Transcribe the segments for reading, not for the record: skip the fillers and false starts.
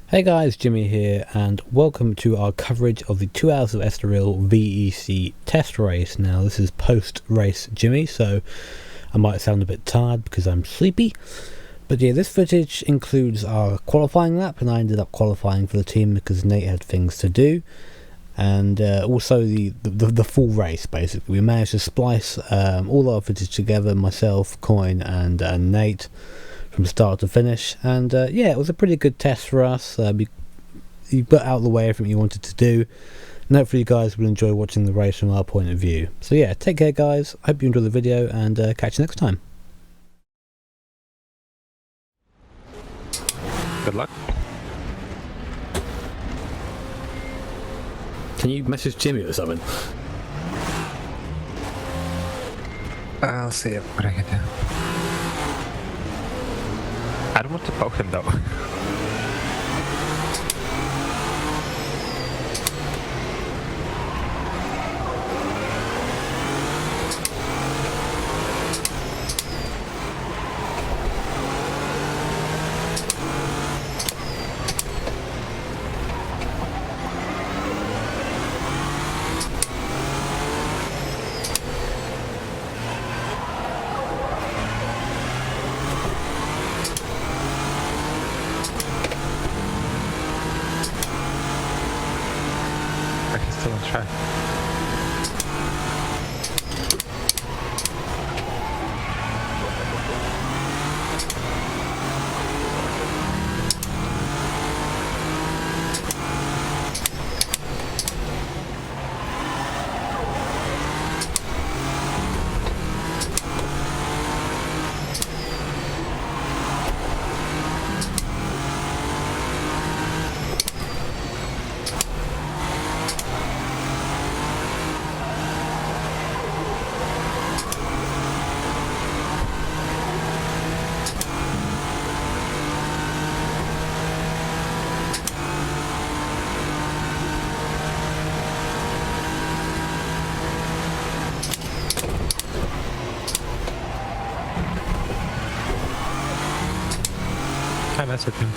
Hey guys, Jimmy here, and welcome to our coverage of the 2 Hours of Estoril VEC test race. Now, this is post-race Jimmy, so I might sound a bit tired because I'm sleepy. But yeah, this footage includes our qualifying lap, and I ended up qualifying for the team because Nate had things to do. And also the full race, basically. We managed to splice all our footage together, myself, Coin, and Nate, from start to finish, and yeah, it was a pretty good test for us. You got out of the way everything you wanted to do, and hopefully you guys will enjoy watching the race from our point of view. So yeah, take care guys, hope you enjoy the video, and catch you next time. Good luck. Can you message Jimmy or something? I'll see what I can do. I don't want to poke him though. I can still try. I messaged him.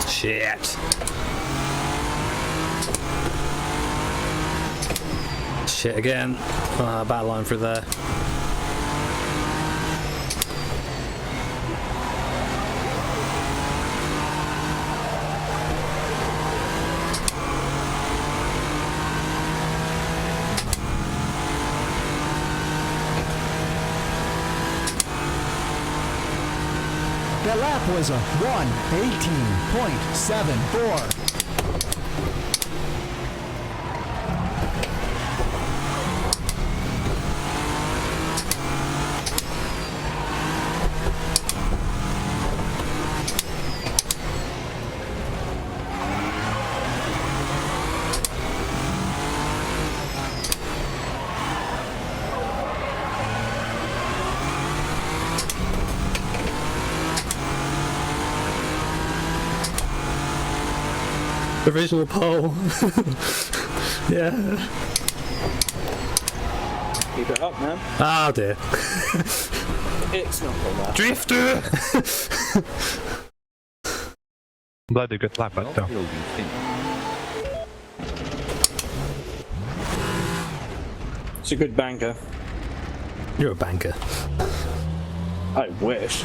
Shit. Shit again. Bad line through there. The lap was a 1:18.74. Original pole. Yeah. Keep it up, man. Oh dear. It's not all that. Drifter! Bloody good lap, but though. It's a good banker. You're a banker. I wish.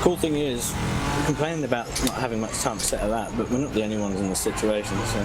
Cool thing is, we're complaining about not having much time to set a lap, but we're not the only ones in this situation, so.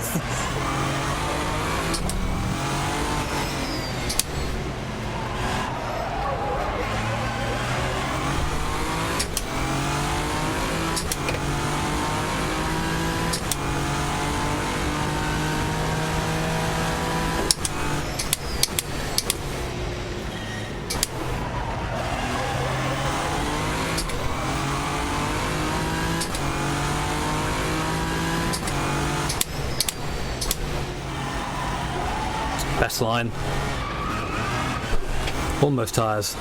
Best line. Almost tyres.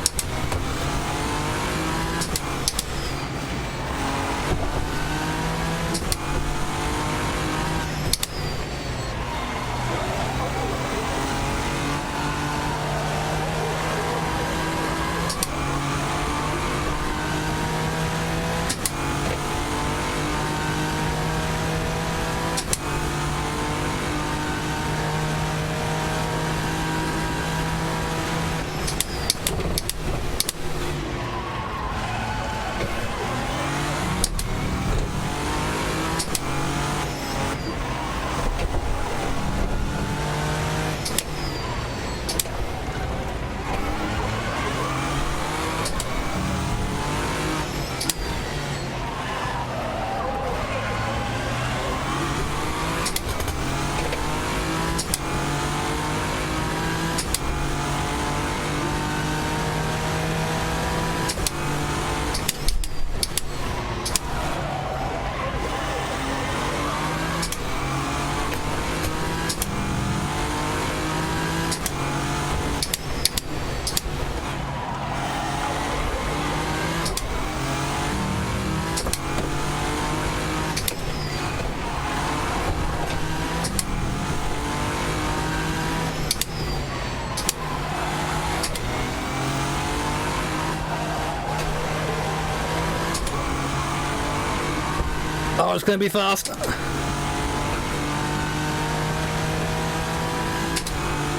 Oh, it's going to be fast.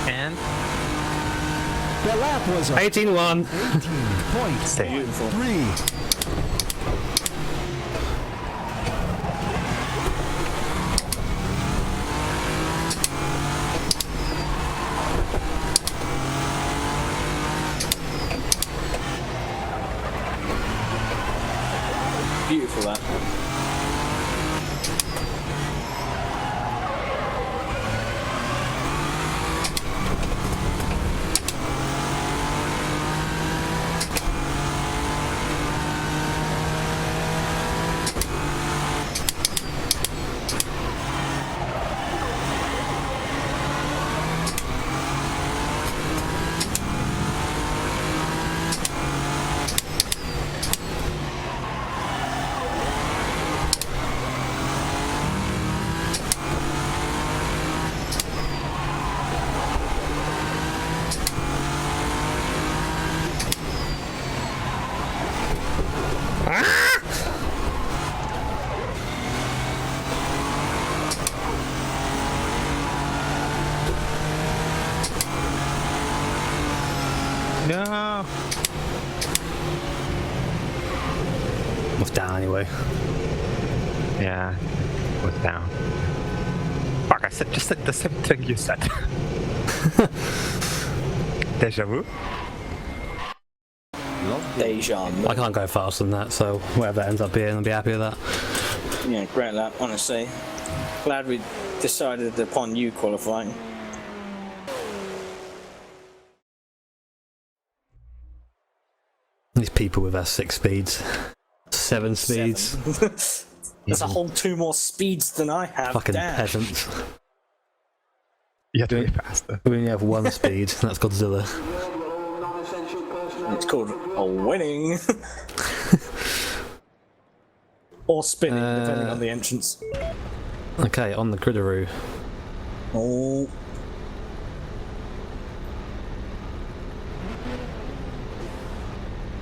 And The lap was a 18-1. 18.3. Beautiful that. no. What's down anyway? Yeah, was down. Fuck! I said just like the same thing you said. Deja vu. Deja. I can't go faster than that, so whatever that ends up being, I'll be happy with that. Yeah, great lap, honestly. Glad we decided upon you qualifying. These people with their 6 speeds, 7 speeds, There's a whole 2 more speeds than I have. fucking Damn. peasants. You have to be faster. We only have 1 speed, and that's Godzilla. It's called a winning. Or spinning, depending on the entrance. Okay, on the Griddaroo. Oh.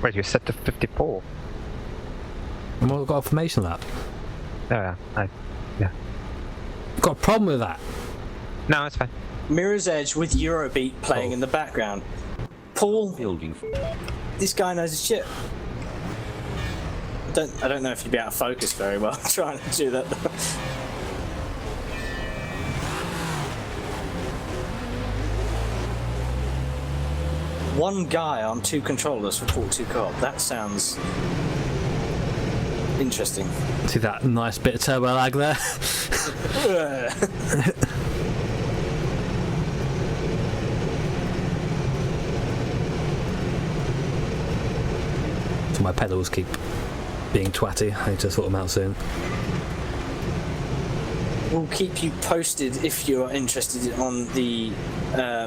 Wait, you set to 54. And we've got a formation lap. Yeah, yeah. Got a problem with that. No, it's fine. Mirror's Edge with Eurobeat playing in the background. Paul, this guy knows his shit. I don't know if you'd be out of focus very well trying to do that. One guy on 2 controllers for Port 2 co-op. That sounds interesting. See that nice bit of turbo lag there? So my pedals keep being twatty. I need to sort them out soon. we'll keep you posted if you are interested on the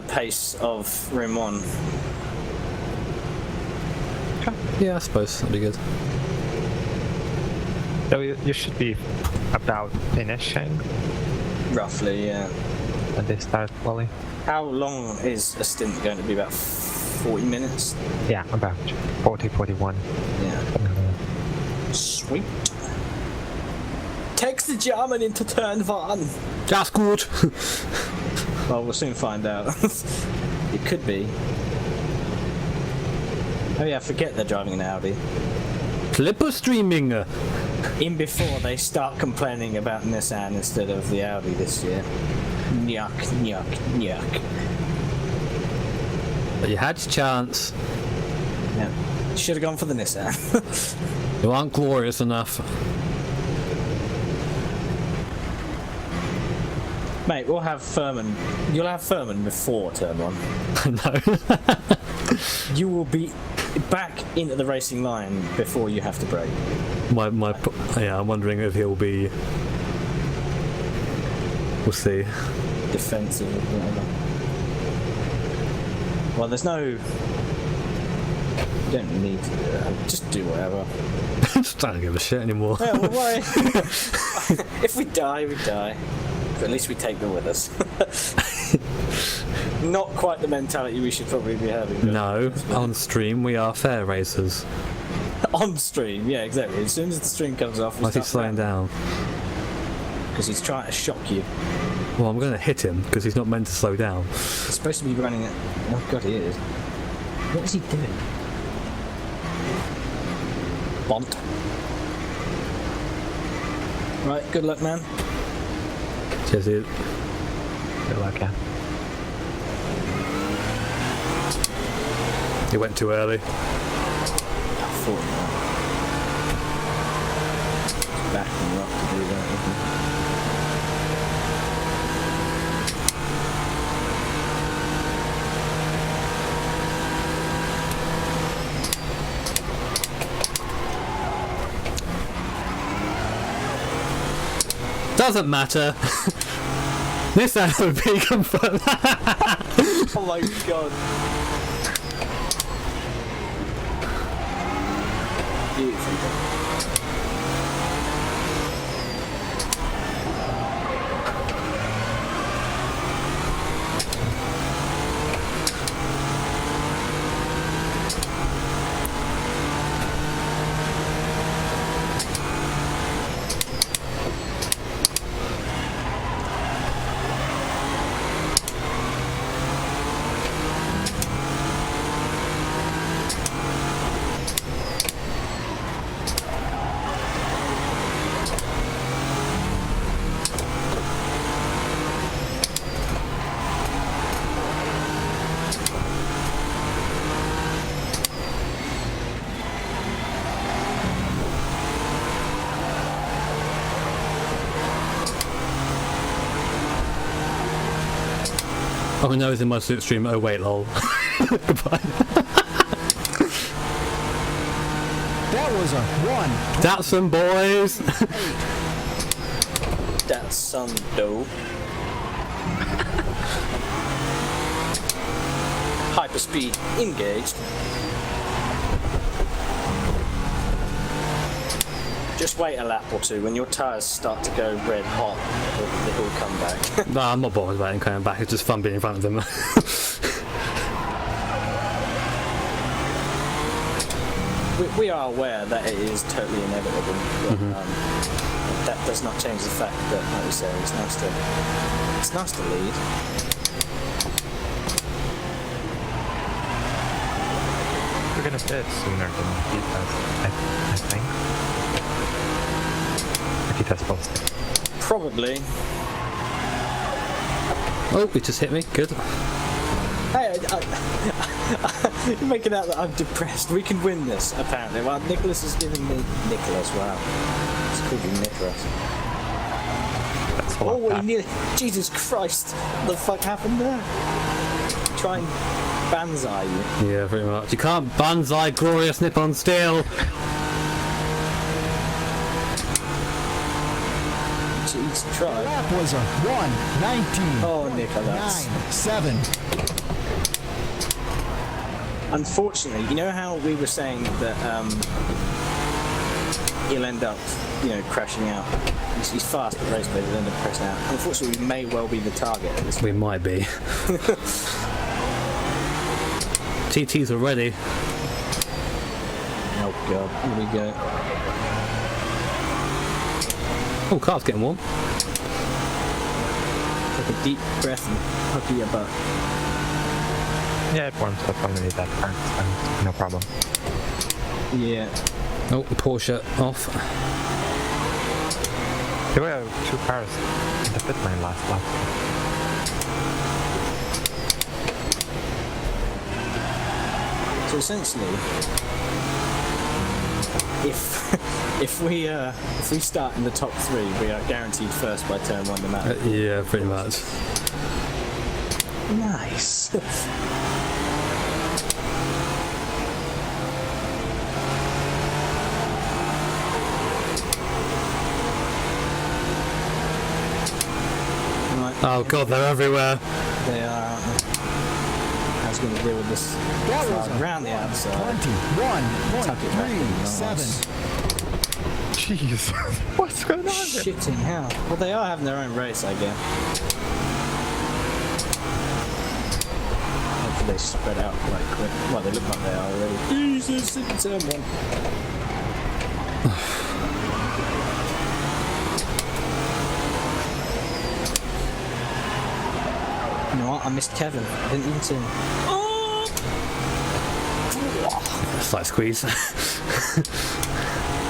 pace of Rim 1. Yeah, I suppose that'd be good. So you should be about finishing Roughly, yeah. when they start quali. How long is a stint going to be? About 40 minutes? Yeah, about 40, 41. Yeah. Sweet. Takes the German into turn 1. That's good. Well, we'll soon find out. It could be. Oh yeah, forget they're driving an Audi. Clipper streaming. In before they start complaining about Nissan instead of the Audi this year. Yuck, yuck, yuck. But you had your chance. Yeah. Should have gone for the Nissan. You aren't glorious enough. Mate, we'll have Furman. You'll have Furman before turn 1. No. You will be back into the racing line before you have to brake. Yeah, I'm wondering if he'll be. We'll see. Defensive or whatever. Well, there's no. You don't need to do that. Just do whatever. Just don't give a shit anymore. Yeah, well, why? If we die, we die. But at least we take them with us. Not quite the mentality we should probably be having. No, on stream we are fair racers. On stream, yeah, exactly. As soon as the stream comes off, Why is he slowing down? Because he's trying to shock you. Well, I'm going to hit him because he's not meant to slow down. He's supposed to be running it. Oh god, he is. What is he doing? Bont. Right, good luck, man. Cheers, dude. Good luck, yeah. He went too early. I thought that. Backing you up to do that, isn't it? Doesn't matter. This would be confirmed. Oh my god. Beautiful. Oh no, it's in my slipstream. Oh wait, lol. Goodbye. That was a 1. That's some boys. That's some dough. Hyperspeed engaged. Just wait a lap or two. When your tyres start to go red hot, it will come back. No, I'm not bothered about him coming back. It's just fun being in front of them. We are aware that it is totally inevitable, but that does not change the fact that, like we say, it's nice to lead. We're gonna fit sooner than he does, I think. If he does both. Probably. Oh, it just hit me. Good. Hey, you're making out that I'm depressed. We can win this, apparently. Well, Nicholas is giving me... Nicholas, wow. It's called you Nicholas. That's a lot. Oh, he nearly... Jesus Christ. What the fuck happened there? Try and banzai you. Yeah, pretty much. You can't banzai glorious Nippon steel. Jeez, try. Lap was a 1:19. Oh, Nicholas. 9.7. Unfortunately, you know how we were saying that he'll end up, crashing out. He's fast at race, but he'll end up crashing out. Unfortunately, we may well be the target at this point. We might be. TT's are ready. Oh god, here we go. Oh, car's getting warm. Take a deep breath and hook your butt. Yeah, it warms up only that time, so no problem. Yeah. Oh, Porsche off. There were 2 cars in the pit lane last lap. So essentially, if we start in the top 3, we are guaranteed first by turn 1 no matter. Yeah, pretty much. Nice. Right. Oh god, they're everywhere. They are, aren't they? I was going to deal with this That was around the outside. 21.37. Jeez, what's going on here? Shitting hell. Well, they are having their own race, I guess. Hopefully they spread out quite quick. Well, they look like they are already. Jesus, it's turn 1. You know what? I missed Kevin. I didn't even see him. Slight squeeze.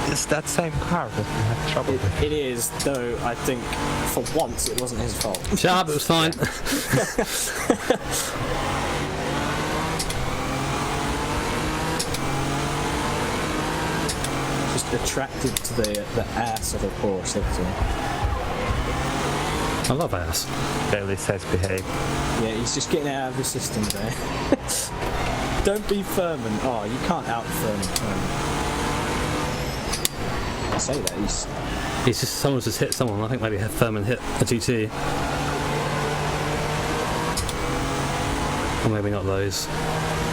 It's that same car that we had trouble with. It is, though I think for once it wasn't his fault. Shut up, it was fine. Just attracted to the ass of a Porsche, that's all. I love ass. Bailey says behave. Yeah, he's just getting out of the system there. Don't be Furman. Oh, you can't out Furman. I say that, He's just, someone's just hit someone. I think maybe Furman hit a GT. Or maybe not those.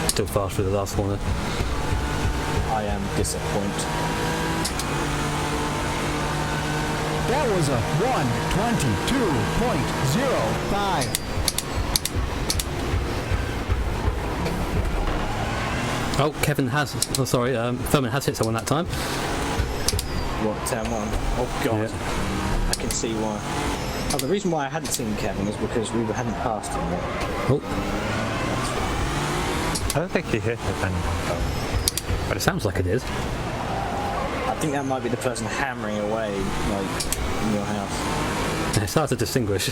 Still fast through the last corner. I am disappointed. That was a 1:22.05. Oh, Kevin has. Oh, sorry. Furman has hit someone that time. What, turn 1? Oh god. Yeah. I can see why. Oh, the reason why I hadn't seen Kevin is because we hadn't passed him yet. Oh, I don't think he hit it anyone though. but it sounds like it is. I think that might be the person hammering away, like, in your house. It's hard to distinguish.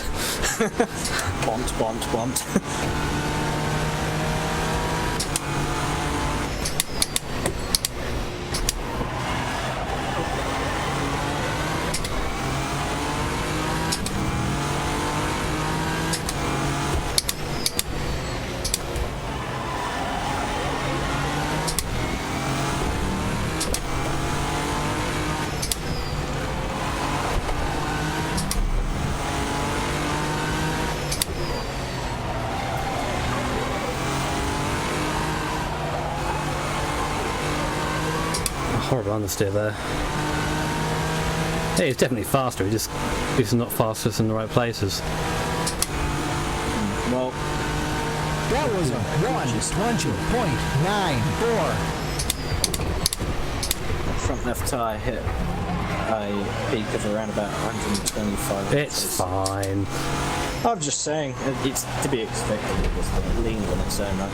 Bont, bont, bont. Horrible understeer there. Yeah, he's definitely faster. He's not fastest in the right places. Well, That was a 1:20.94. front left tyre hit a peak of around about 125. It's fine. I'm just saying, it's to be expected with this thing, leaning on it so much.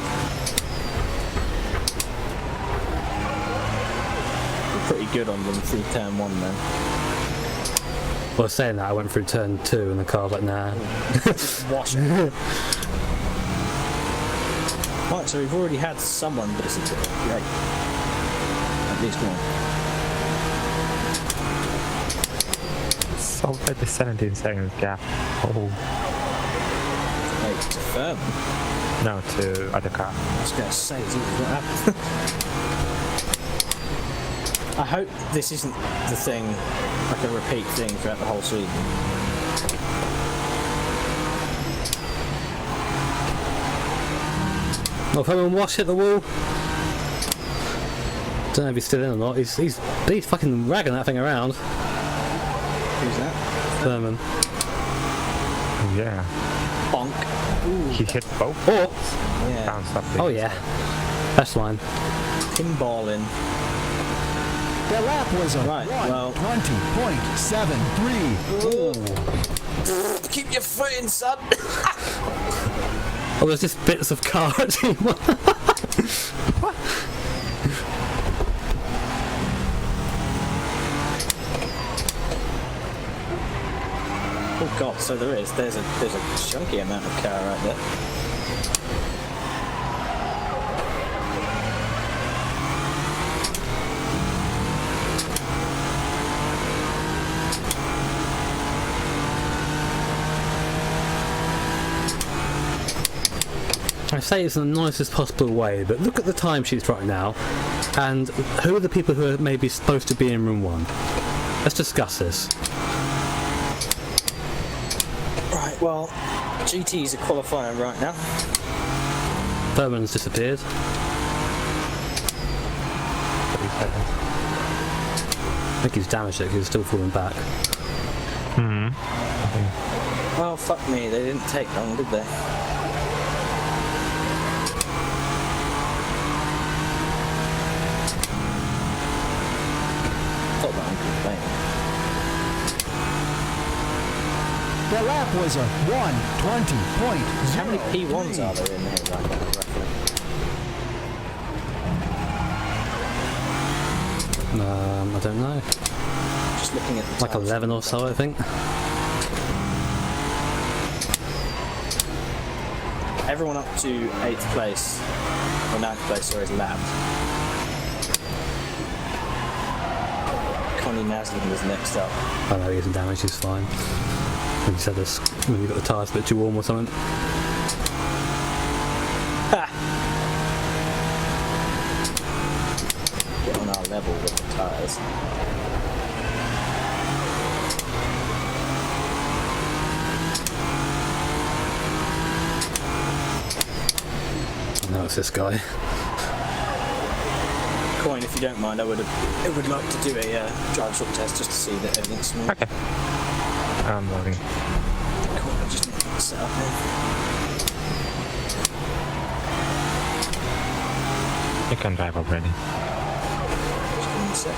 Pretty good on them through turn 1 then. Well, saying that, I went through turn 2 and the car was like, nah. Wash it. Right, so we've already had someone listen to it. Great. At least one. So maybe 17 seconds gap. Oh, Wait, to firm. no, to other car. I was going to say, is what happened? I hope this isn't the thing, like a repeat thing throughout the whole season. Oh, if anyone wash hit the wall. Don't know if he's still in or not. He's fucking ragging that thing around. Who's that? Thurman. Oh, yeah. Bonk. Ooh. He hit both. Oh! Yeah. Bounced up the Oh yeah. Best line. Pinballing. The lap was a Right, well. 1:20.73. Keep your foot in, son. Oh, there's just bits of car actually. Oh god, so there's a chunky amount of car right there. I say it's in the nicest possible way, but look at the timesheets right now, and who are the people who are maybe supposed to be in room 1? Let's discuss this. Right, well, GTs are qualifying right now. Thurman's disappeared. 30 seconds. I think he's damaged it because he's still falling back. Well, fuck me, they didn't take long, did they? Thought that I'm complaining. The lap was a 1:20.03. How many P1s are there in here right now, roughly? I don't know. Just looking at the Like times. 11 or so, I think. Everyone up to 8th place, or 9th place, sorry, is lapped. Connie Naslin was next up. I know he isn't damaged, he's fine. When you said this, when you got the tyres a bit too warm or something. Ha! Get on our level with the tyres. No, it's this guy. Coin, if you don't mind, I would like to do a drive short test just to see that everything's smooth. Okay. I'm loading. Cool, I just need to get it set up here. You can drive already. Just give me a sec.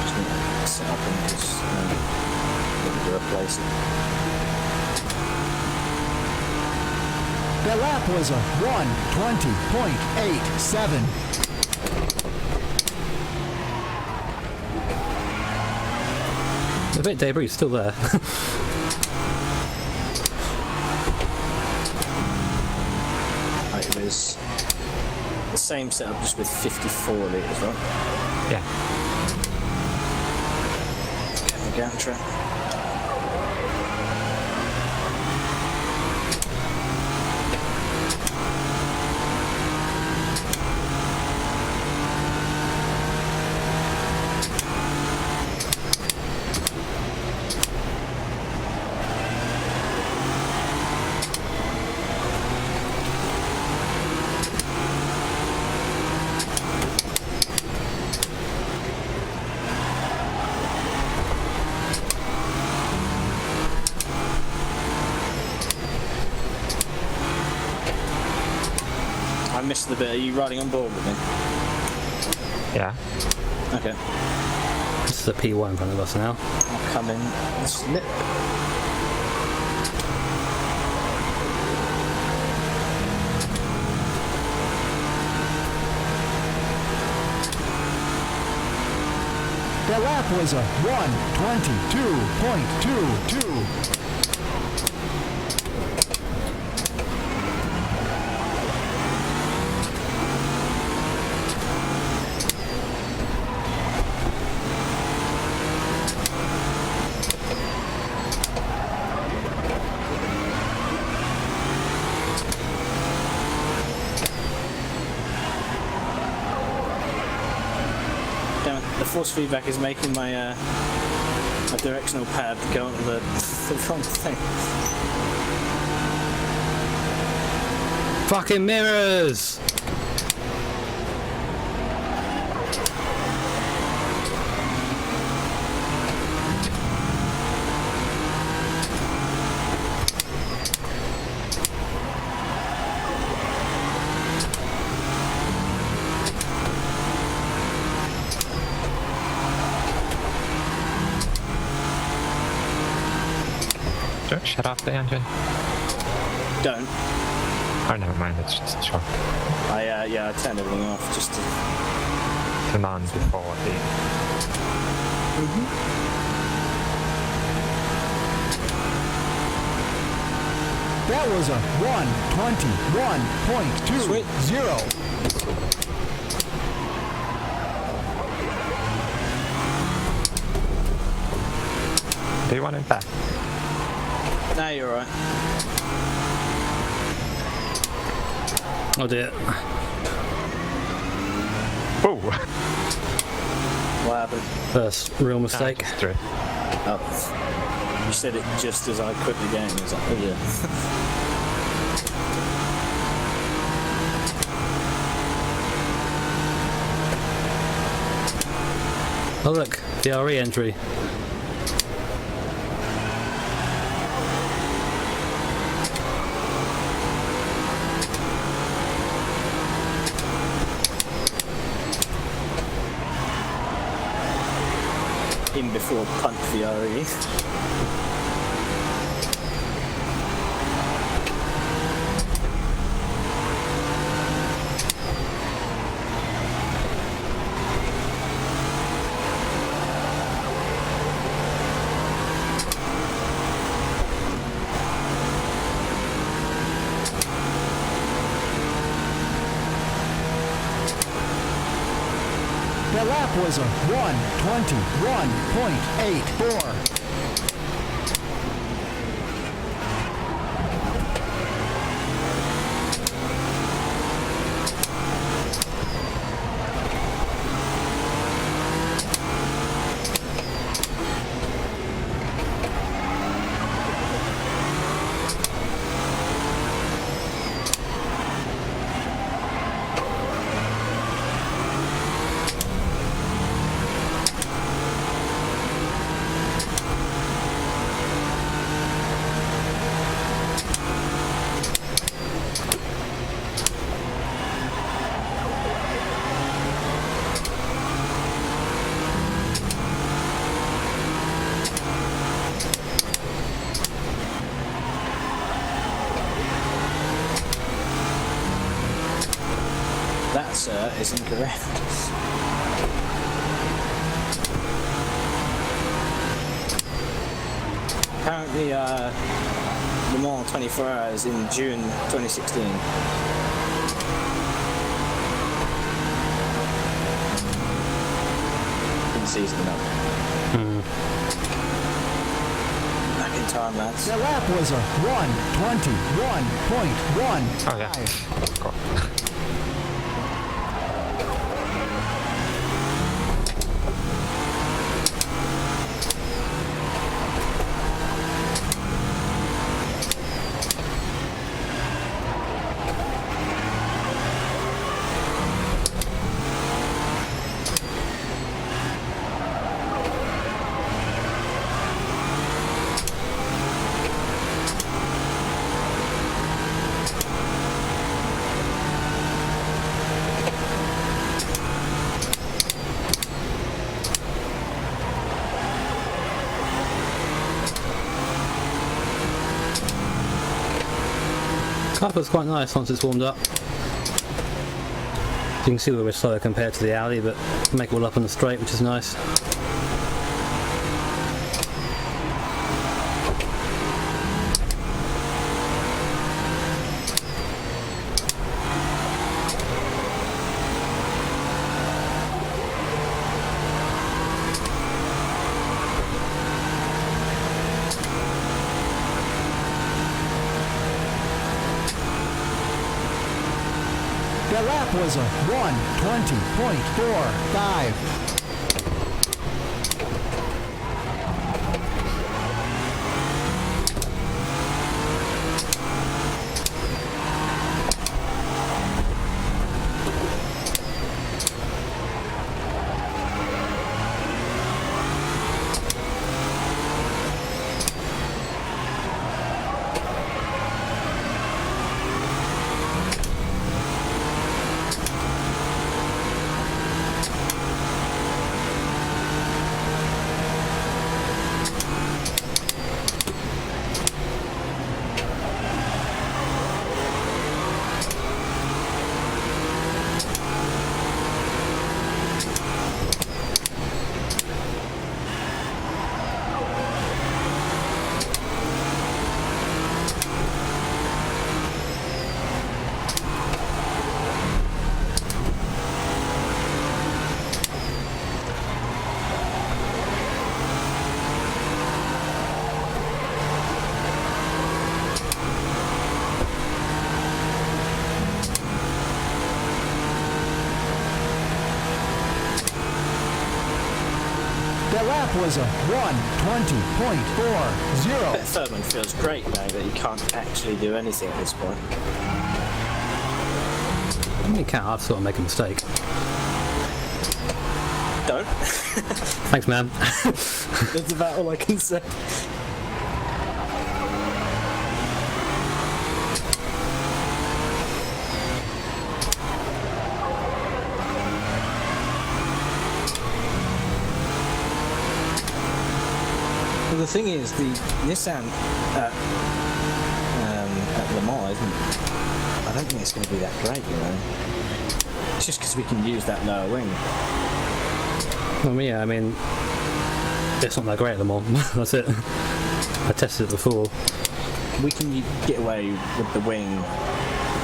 Just need to get it set up and just need to replace it. The lap was a 1:20.87. The bit debris is still there. Right, it was the same setup just with 54 litres, right? Yeah. Okay, we'll get on track. I missed the bit. Are you riding on board with me? Yeah. Okay. This is a P1 in front of us now. I'll come in and slip. The lap was a 1:22.22. Damn it, the force feedback is making my my directional pad go onto the wrong thing. Fucking mirrors! Don't shut off the engine. Don't. Oh, never mind. It's just short. I turned everything off just to. Turn on before the. That was a 121.20. Do you want it back? No, you're right. Oh dear. Whoa! What happened? First real mistake. Just through. Oh. You said it just as I quit the game. I was like, oh yeah. Oh look, the RE entry. In before punt the RE. The lap was a 121.84. That, sir, is incorrect. Apparently, Le Mans 24 Hours in June 2016. In season enough. Back in time, lads. The lap was a 121.1. Oh yeah. Cool. Carpet's quite nice once it's warmed up. You can see where we're slower compared to the alley, but make it all up on the straight, which is nice. The lap was a 120.45. lap was a 1:20.40. Thurman feels great now that you can't actually do anything at this point. I mean, you can't. I've sort of make a mistake. Don't. Thanks, man. That's about all I can say. Well, the thing is, the Nissan at Le Mans isn't. I don't think it's going to be that great, you know. It's just because we can use that lower wing. Well, yeah, I mean, it's not that great at the moment. That's it. I tested it before. We can get away with the wing.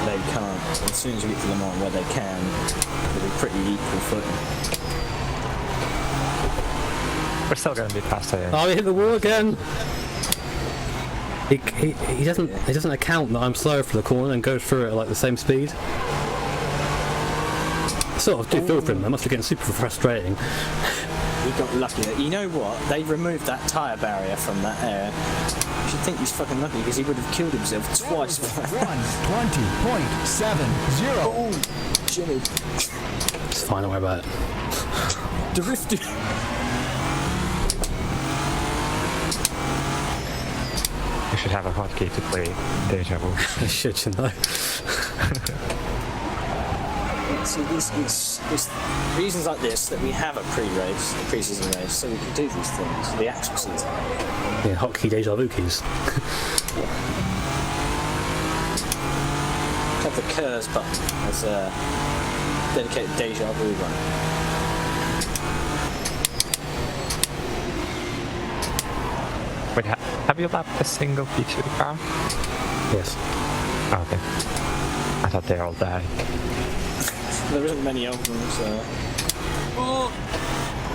They can't. As soon as we get to Le Mans where they can, it'll be pretty equal footing. We're still going to be faster. Oh, he hit the wall again. He doesn't account that I'm slow for the corner and goes through it at like the same speed. Sort of do feel for him. That must be getting super frustrating. We got lucky. You know what? They removed that tyre barrier from that area. You should think he's fucking lucky because he would have killed himself twice. 1:20.70. Oh, Jimmy. It's fine, don't worry about it. Drifted. You should have a hotkey to play Deja Vu. I should, you know. See, it's reasons like this that we have a pre-race, a pre-season race, so we can do these things. The actual season. Yeah, hotkey deja vu keys. Have the curse button as a dedicated deja vu one. Wait, have you lapped a single P2 car? Yes. Oh, okay. I thought they all died. There isn't many of them, so... Oh!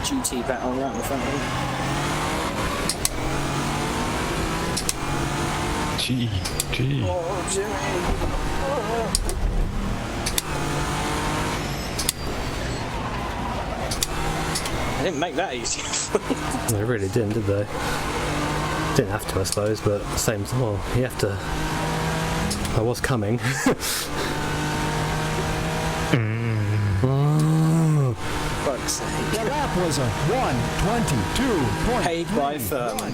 GT battle right in the front of me. Gee. Oh, Jimmy! Oh. I didn't make that easy. They really didn't, did they? Didn't have to, I suppose, but same. Well, you have to. I was coming. Fuck's sake. The lap was a 1:22.31. Paid by Furman.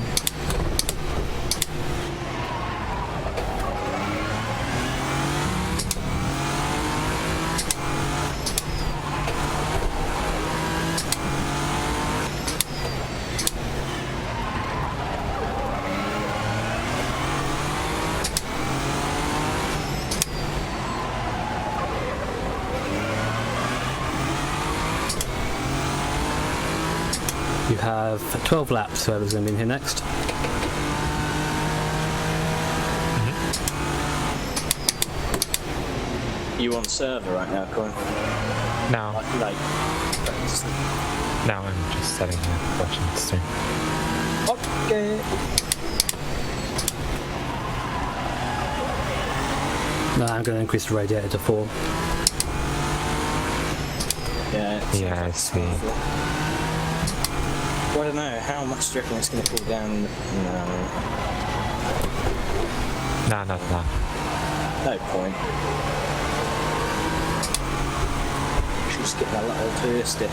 You have 12 laps, whoever's going to be in here next. You on server right now, Colin? No, Like, now I'm just sitting here watching the stream. okay. No, I'm going to increase the radiator to 4. Yeah, Yeah, I see. Well, I don't know, how much do you reckon it's going to pull down? No. No. No point. Should just get that little twisty.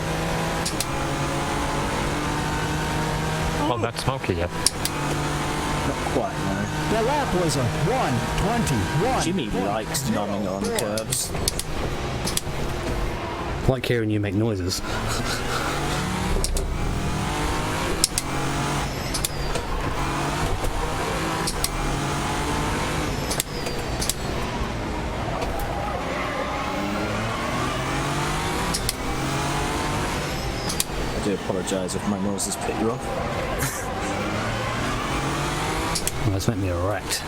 Well, not smoky yet. Not quite, no. The lap was a 1:21. Jimmy likes numbing on curves. I like hearing you make noises. I do apologise if my noises put you off. Well, that's made me erect.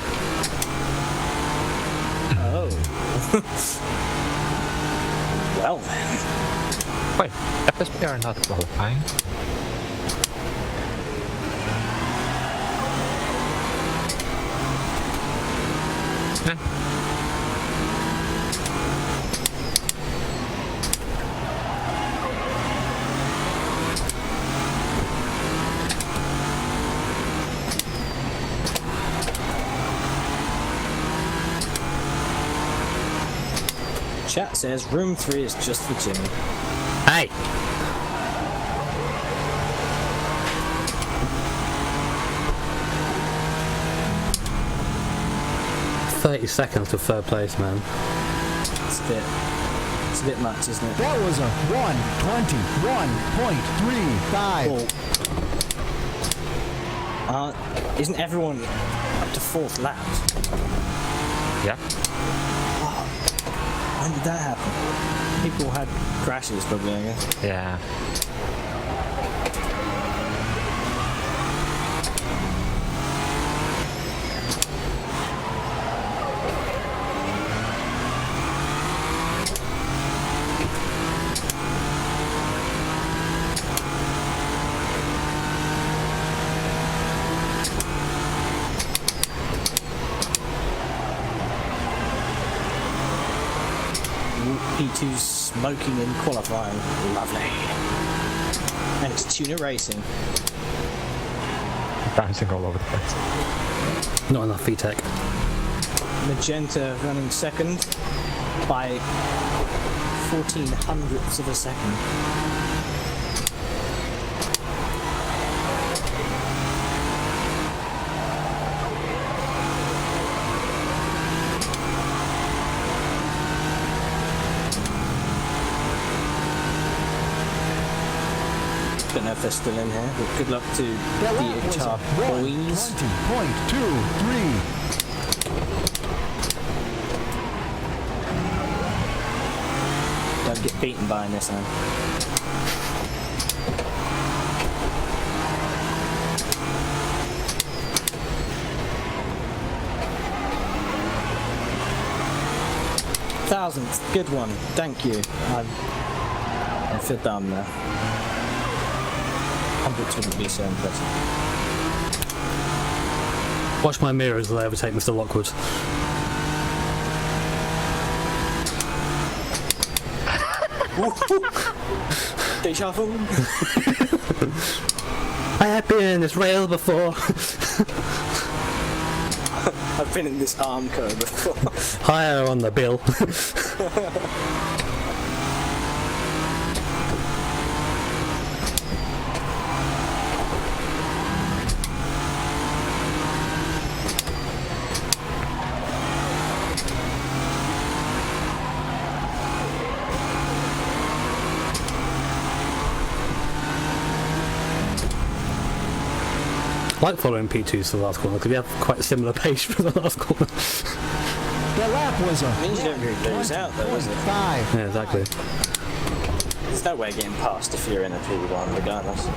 Oh. Well then. Wait, FSP are not qualifying. Chat says room 3 is just for Jimmy. Hey! $30 to third place, man. It's a bit much, isn't it? That was a 1:21.3. Isn't everyone up to 4th lap? Yeah. When did that happen? People had crashes, probably, I guess. Yeah. P2's smoking in qualifying. Lovely. And it's tuner racing. Bouncing all over the place. Not enough VTEC. Magenta running second by 1400ths of a second. Don't know if they're still in here, but good luck to That the lap was a HR boys. 1:20.23. Don't get beaten by Nissan. Thousandth, good one, thank you. I feel dumb now. Hundreds wouldn't be so impressive. Watch my mirrors as I overtake Mr. Lockwood. Deja vu. I have been in this rail before. I've been in this arm code before. Higher on the bill. I like following P2s to the last corner because we have quite a similar pace for the last corner. The lap was a Means you don't really lose out though, is it? 1:5. Yeah, exactly. There's no way of getting past if you're in a P1 regardless.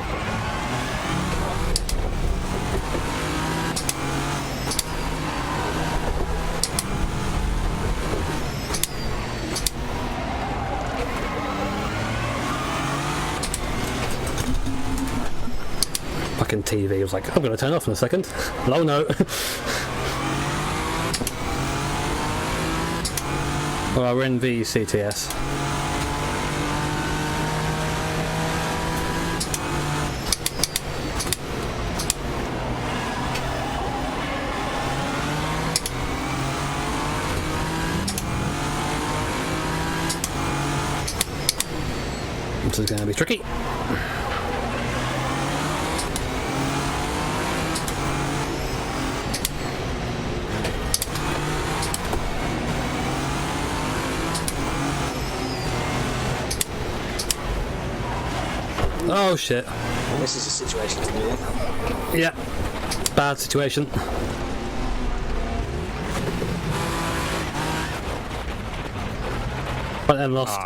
Fucking TV was like, I'm going to turn off in a second. Low note. Well, we're in VCTS. This is going to be tricky. Oh shit. This is a situation to be in. Yeah. Bad situation. But then lost.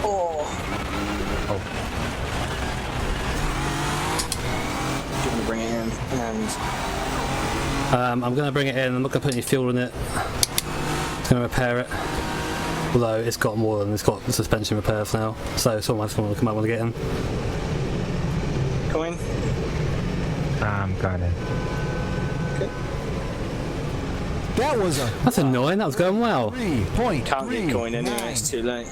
Oh. Do you want to bring it in? And I'm going to bring it in. I'm not going to put any fuel in it. I'm going to repair it. Although it's got more than it's got suspension repairs now. So someone's going to come out when I get in. coin. Got it. Okay. That was a That's annoying. That was going well. 3.3. Can't get coin anyway. It's too late.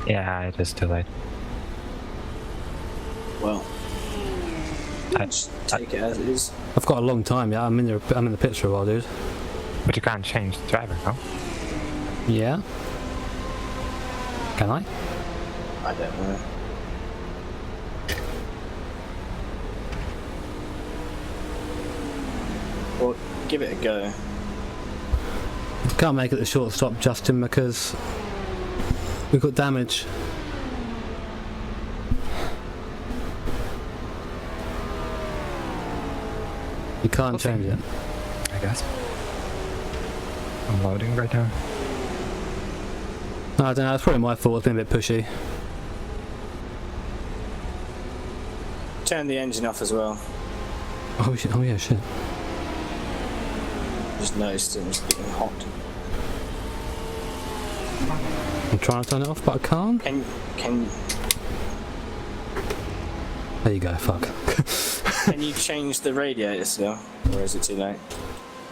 Yeah, it is too late. Well, just take it as it is. I've got a long time. Yeah, I'm in the picture a while, dude. But you can't change the driver, no? Yeah. Can I? I don't know. Well, give it a go. Can't make it the short stop, Justin, because we've got damage. You can't change it. I guess. I'm loading right now. No, I don't know, it's probably my fault, it's been a bit pushy. Turn the engine off as well. Oh, shit. Oh yeah, shit. Just noticed it was getting hot. I'm trying to turn it off, but I can't. Can There you go, fuck. can you change the radiator still, or is it too late?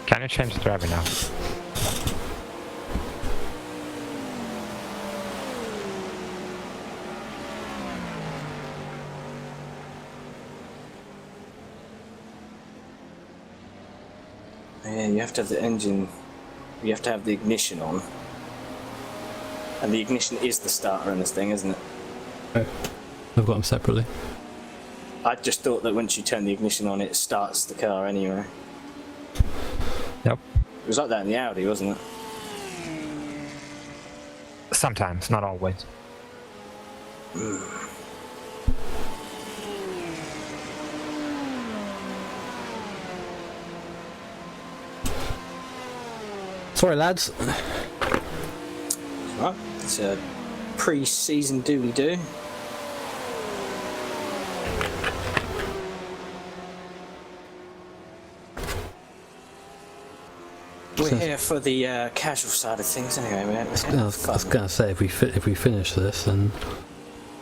Can you change the driver now? Yeah, you have to have the engine. You have to have the ignition on, and the ignition is the starter in this thing, isn't it? I've got them separately. I just thought that once you turn the ignition on, it starts the car anyway. Yep. It was like that in the Audi, wasn't it? Sometimes, not always. Sorry, lads. Right, it's a pre-season doobly-doo. We're here for the casual side of things anyway, man. I was going to say, if we finish this and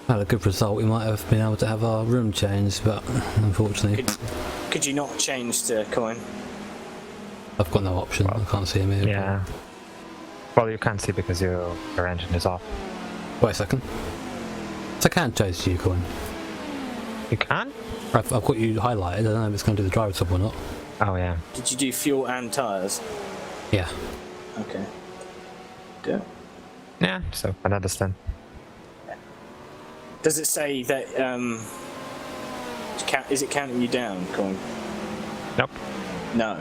had a good result, we might have been able to have our room changed, but unfortunately, Could you not change to coin? I've got no option. I can't see him here. Yeah. Well, you can't see because your engine is off. Wait a second. So I can change to Ucoin. You can? I've got you highlighted. I don't know if it's going to do the driver sub or not. Oh yeah. Did you do fuel and tyres? Yeah. Okay. Good. Yeah. So another stint. Does it say that, is it counting you down, coin? Nope. No.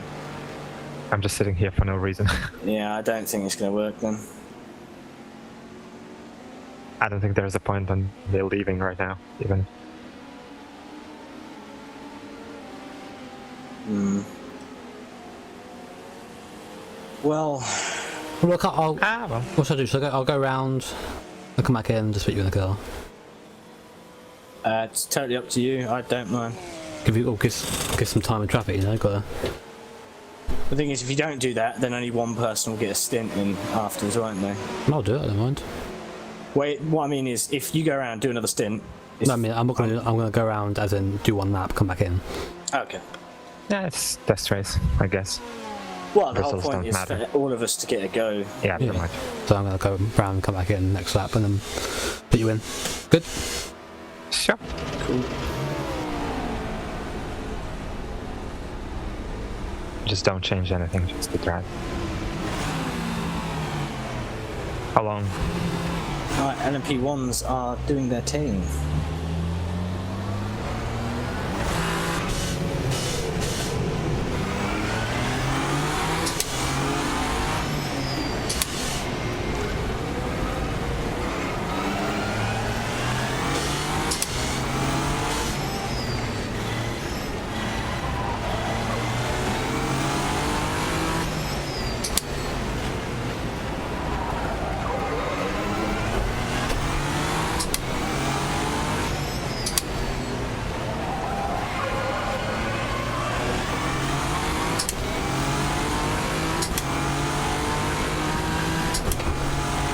I'm just sitting here for no reason. Yeah, I don't think it's going to work then. I don't think there's a point on me leaving right now, even. Well, Look, I'll. Well. What should I do? I'll go round. I'll come back in. Just put you in the car. it's totally up to you. I don't mind. Give some time in traffic. You know, gotta. The thing is, if you don't do that, then only one person will get a stint in afterwards, won't they? I'll do it. I don't mind. Wait, what I mean is, if you go around do another stint. No, I mean, I'm gonna go around as in do one lap, come back in. Okay. Yeah, it's test race, I guess. Well, the whole Results point don't is matter. for all of us to get a go. Yeah, pretty much. So I'm gonna go round, come back in next lap, and then put you in. Good. Sure. Cool. Just don't change anything, just the drive. How long? Alright, LMP1s are doing their thing.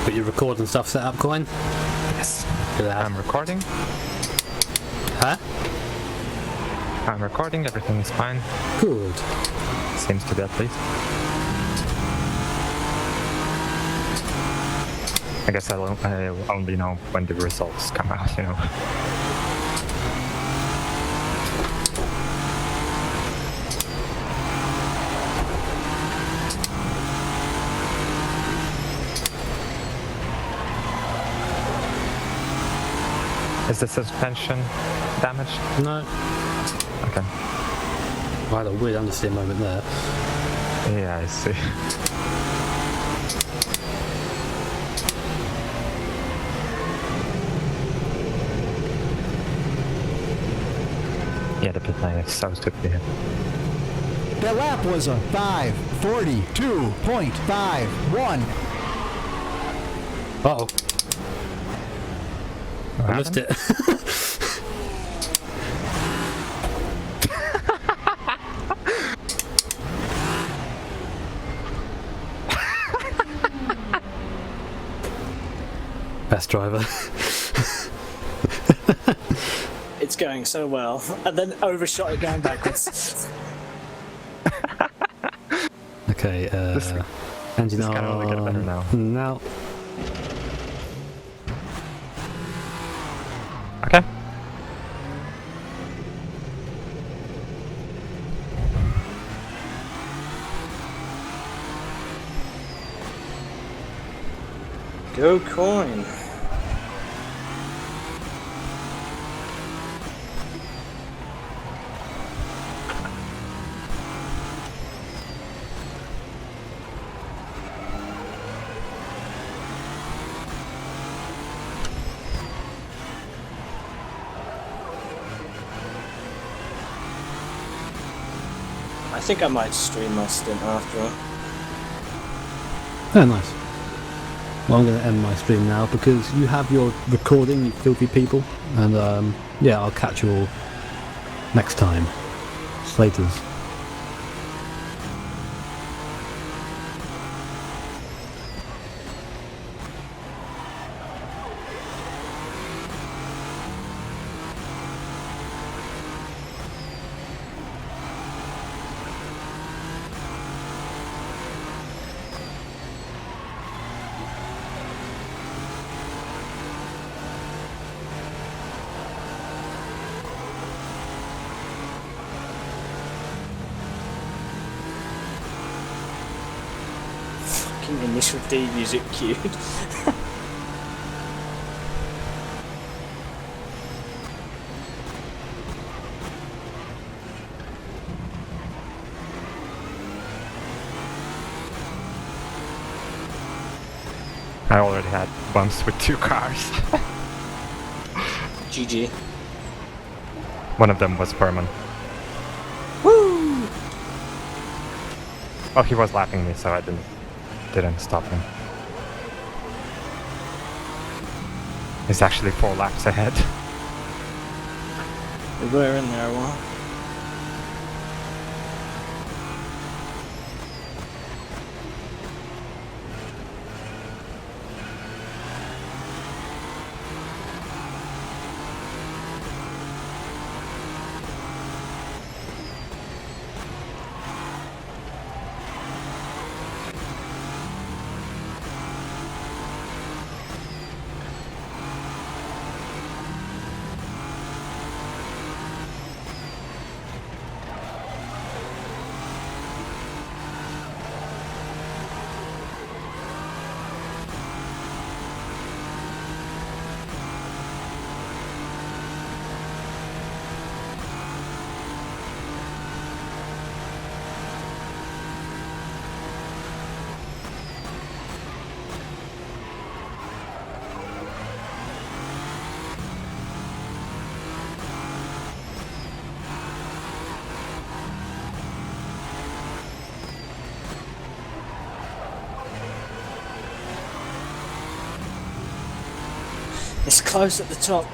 Got your recording stuff set up, Coin? Yes. Good lad. I'm recording. Huh? I'm recording, everything is fine. Good. Seems to be at least. I guess I'll only know when the results come out, you know. Is the suspension damaged? No. Okay. I had a weird understeer moment there. Yeah, I see. Yeah, the pit lane is so stupid here. The lap was a 5:42.51. Uh-oh. I missed it. Best driver. It's going so well, and then overshot it going backwards. Okay, engine this can only get better now. Now. Okay. Go coin. I think I might stream my stint after all. Oh, nice. Well, I'm going to end my stream now because you have your recording, you filthy people. And yeah, I'll catch you all next time. Slaters. Initial D music cued. I already had bumps with 2 cars. GG. One of them was Berman. Woo! Oh, he was lapping me, so I didn't stop him. He's actually 4 laps ahead. We were in there a while. It's close at the top.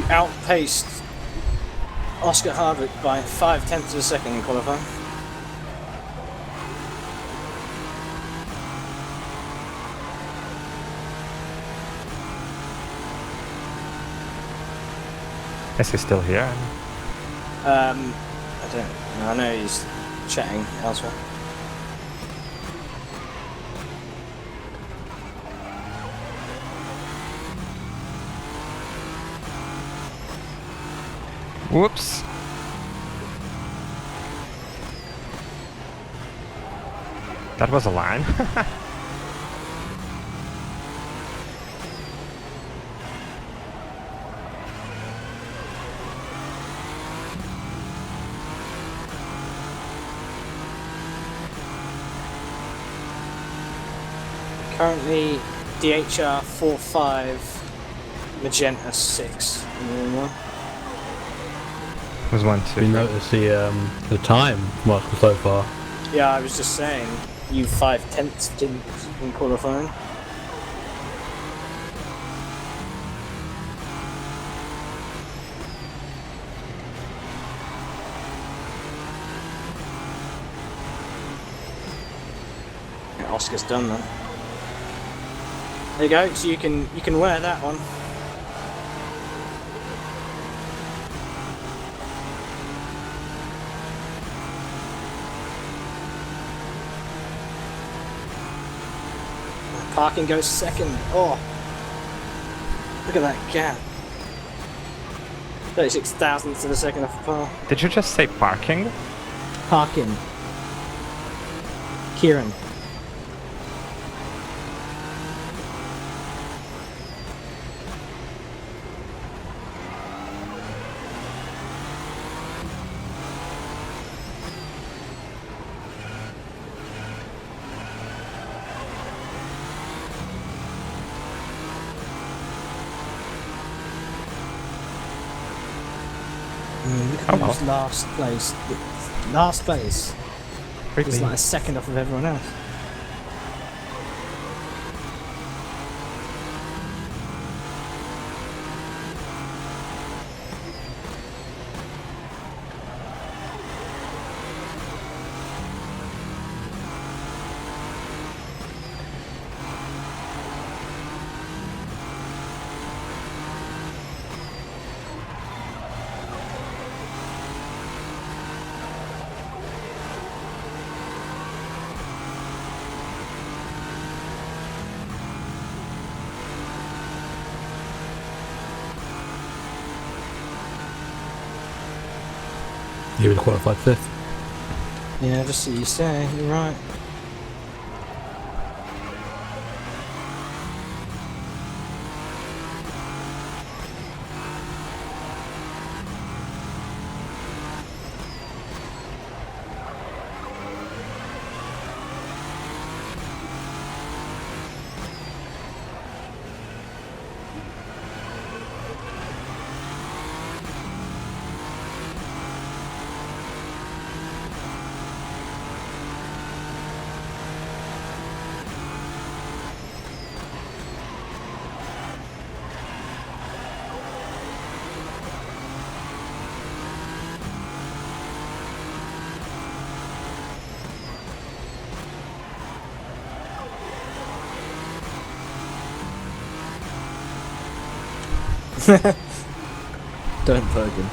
You outpaced Oscar Harvick by 0.5 of a second in qualifying. Is he still here? I don't know. I know he's chatting elsewhere. Whoops. That was a line. Currently, DHR 4.5, Magenta 6. Was 1, You 2. notice the time marker so far. Yeah, I was just saying, you 0.5 didn't in qualifying. Yeah, Oscar's done that. There you go. So you can wear that one. Parking goes second. Oh, look at that gap. 36 thousandths of a second off the par. Did you just say parking? Parking. Kieran. Oh, well. Who's last place? Last place. Really? It's like a second off of everyone else. He would have qualified 5th. Yeah, just so you say, you're right. Don't poke him.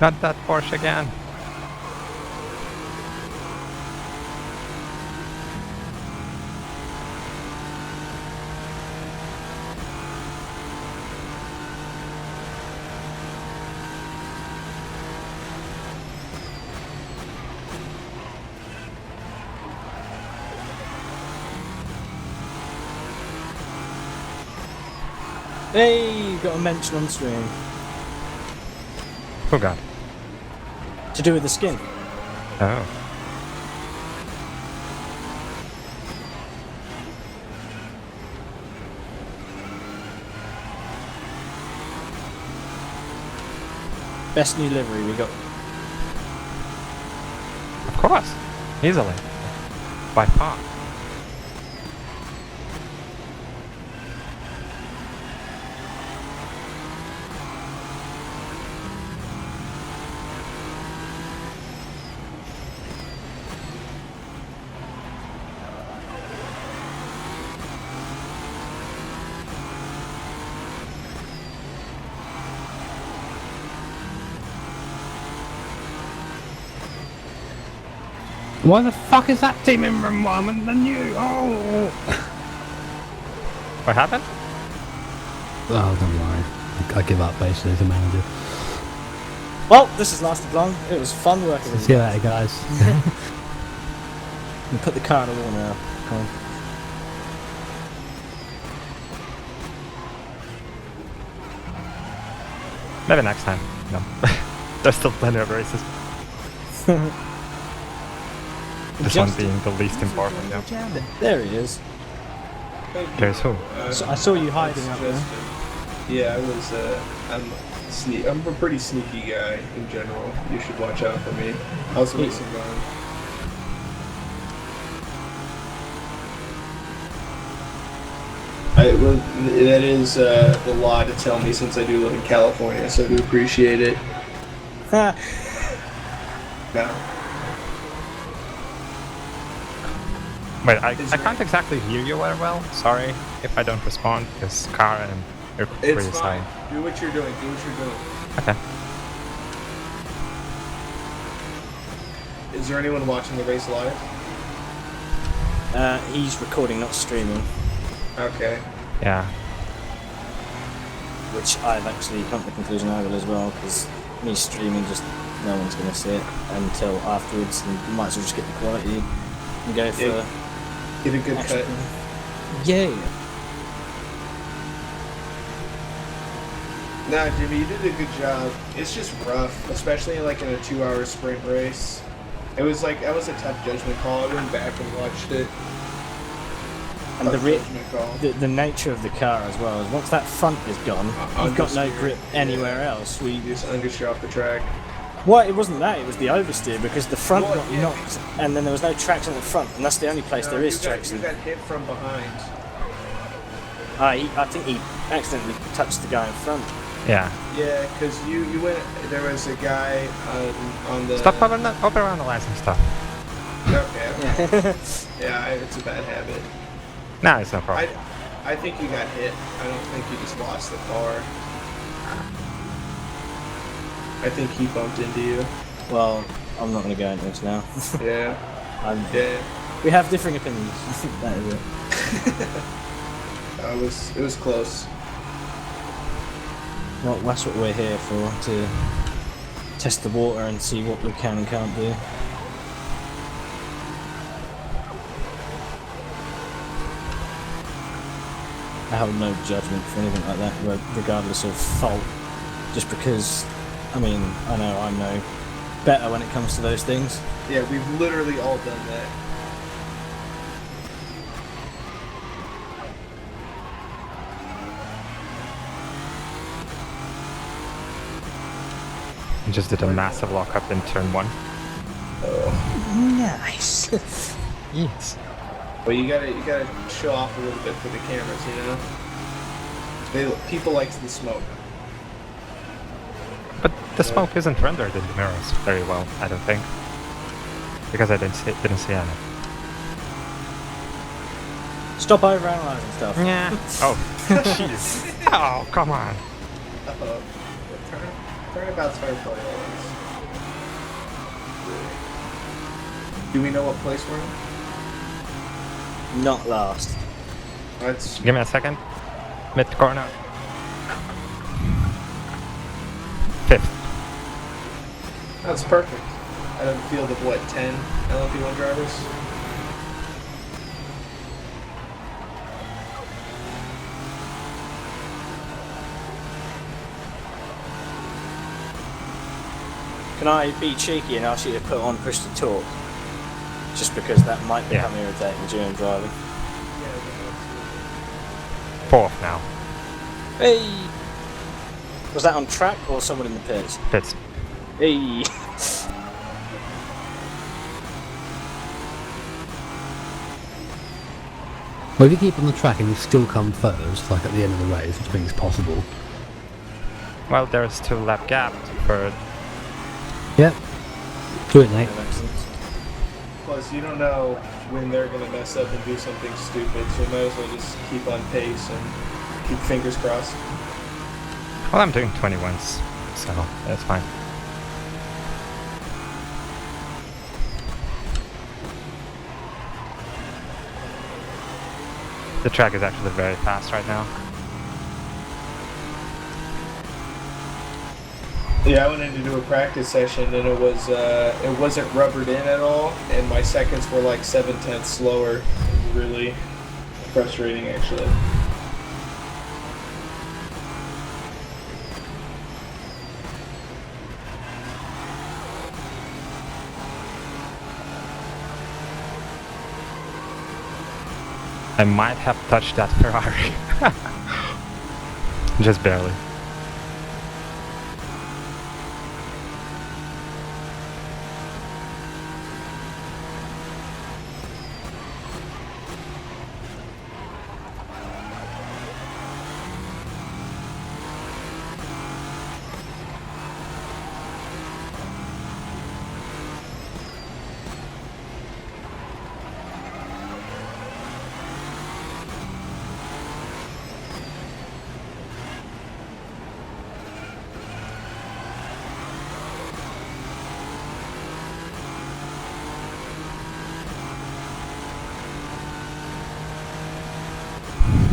Not that Porsche again. Hey, you got a mention on stream. Oh god. To do with the skin. Oh. Best new livery we got. Of course. Easily. By far. Why the fuck is that team in room 1 and then you? Oh! What happened? Oh, don't worry. I give up basically as a manager. Well, this has lasted long. It was fun working with See you. you later, guys. We put the car in the wall now. Come on. Maybe next time. No. There's still plenty of races. This one being the least important, yeah. There he is. There's who? So I saw you hiding up there. Yeah, I was. I'm a pretty sneaky guy in general. You should watch out for me. How's the racing going? That is a lot to tell me since I do live in California, so I do appreciate it. No. Wait, I can't exactly hear you very well. Sorry if I don't respond, because car and you're pretty It's fine. silent. Do what you're doing. Do what you're doing. Okay. Is there anyone watching the race live? He's recording, not streaming. Okay. Yeah. Which I've actually come to the conclusion I will as well, because me streaming, just no one's going to see it until afterwards, and you might as well just get the quality and go for Get a good cut. Yeah. Nah, Jimmy, you did a good job. It's just rough, especially like in a 2-hour sprint race. It was like, that was a tough judgment call. I went back and watched it. And Tough judgment call. the nature of the car as well is once that front is gone, you've got no Understeer. grip anywhere else. You just understeer off the track. Well, it wasn't that, it was the oversteer, because the front Well, got yeah. knocked, and then there was no traction at the front, and that's the only place there is you traction. got hit from behind. I think he accidentally touched the guy in front. Yeah. Yeah, because you went. There was a guy on the. Stop up around the lines and stuff. Okay. Yeah, it's a bad habit. Nah, it's no problem. I think you got hit. I don't think you just lost the car. I think he bumped into you. Well, I'm not going to go into this now. Yeah. Yeah. We have differing opinions. That is it. It was close. Well, that's what we're here for, to test the water and see what we can and can't do. I hold no judgment for anything like that, regardless of fault. Just because, I mean, I know I'm no better when it comes to those things. Yeah, we've literally all done that. You just did a massive lockup in turn 1. Nice. Yes. Well, you gotta show off a little bit for the cameras, you know. People like the smoke. But the smoke isn't rendered in the mirrors very well, I don't think. Because I didn't see any. Stop overanalyzing stuff. Yeah. Oh, jeez. Oh, come on. Turnabout's hard for all of us. Do we know what place we're in? Not last. That's Give me a second. Mid corner. 5th. that's perfect. Out of the field of what, 10 LMP1 drivers? Can I be cheeky and ask you to put on push to talk? Just because that might become irritating during driving. 4th now. Hey! Was that on track or someone in the pits? Pits. Hey! Well, if you keep on the track and you still come first, like at the end of the race, which I think is possible. Well, there's 2 lap gap to 3rd. Yep. Do it, Nate. Plus, you don't know when they're going to mess up and do something stupid, so you might as well just keep on pace and keep fingers crossed. Well, I'm doing 21s, so that's fine. The track is actually very fast right now. Yeah, I went in to do a practice session and it wasn't rubbered in at all, and my seconds were like 7/10 slower. It was really frustrating, actually. I might have touched that Ferrari. Just barely.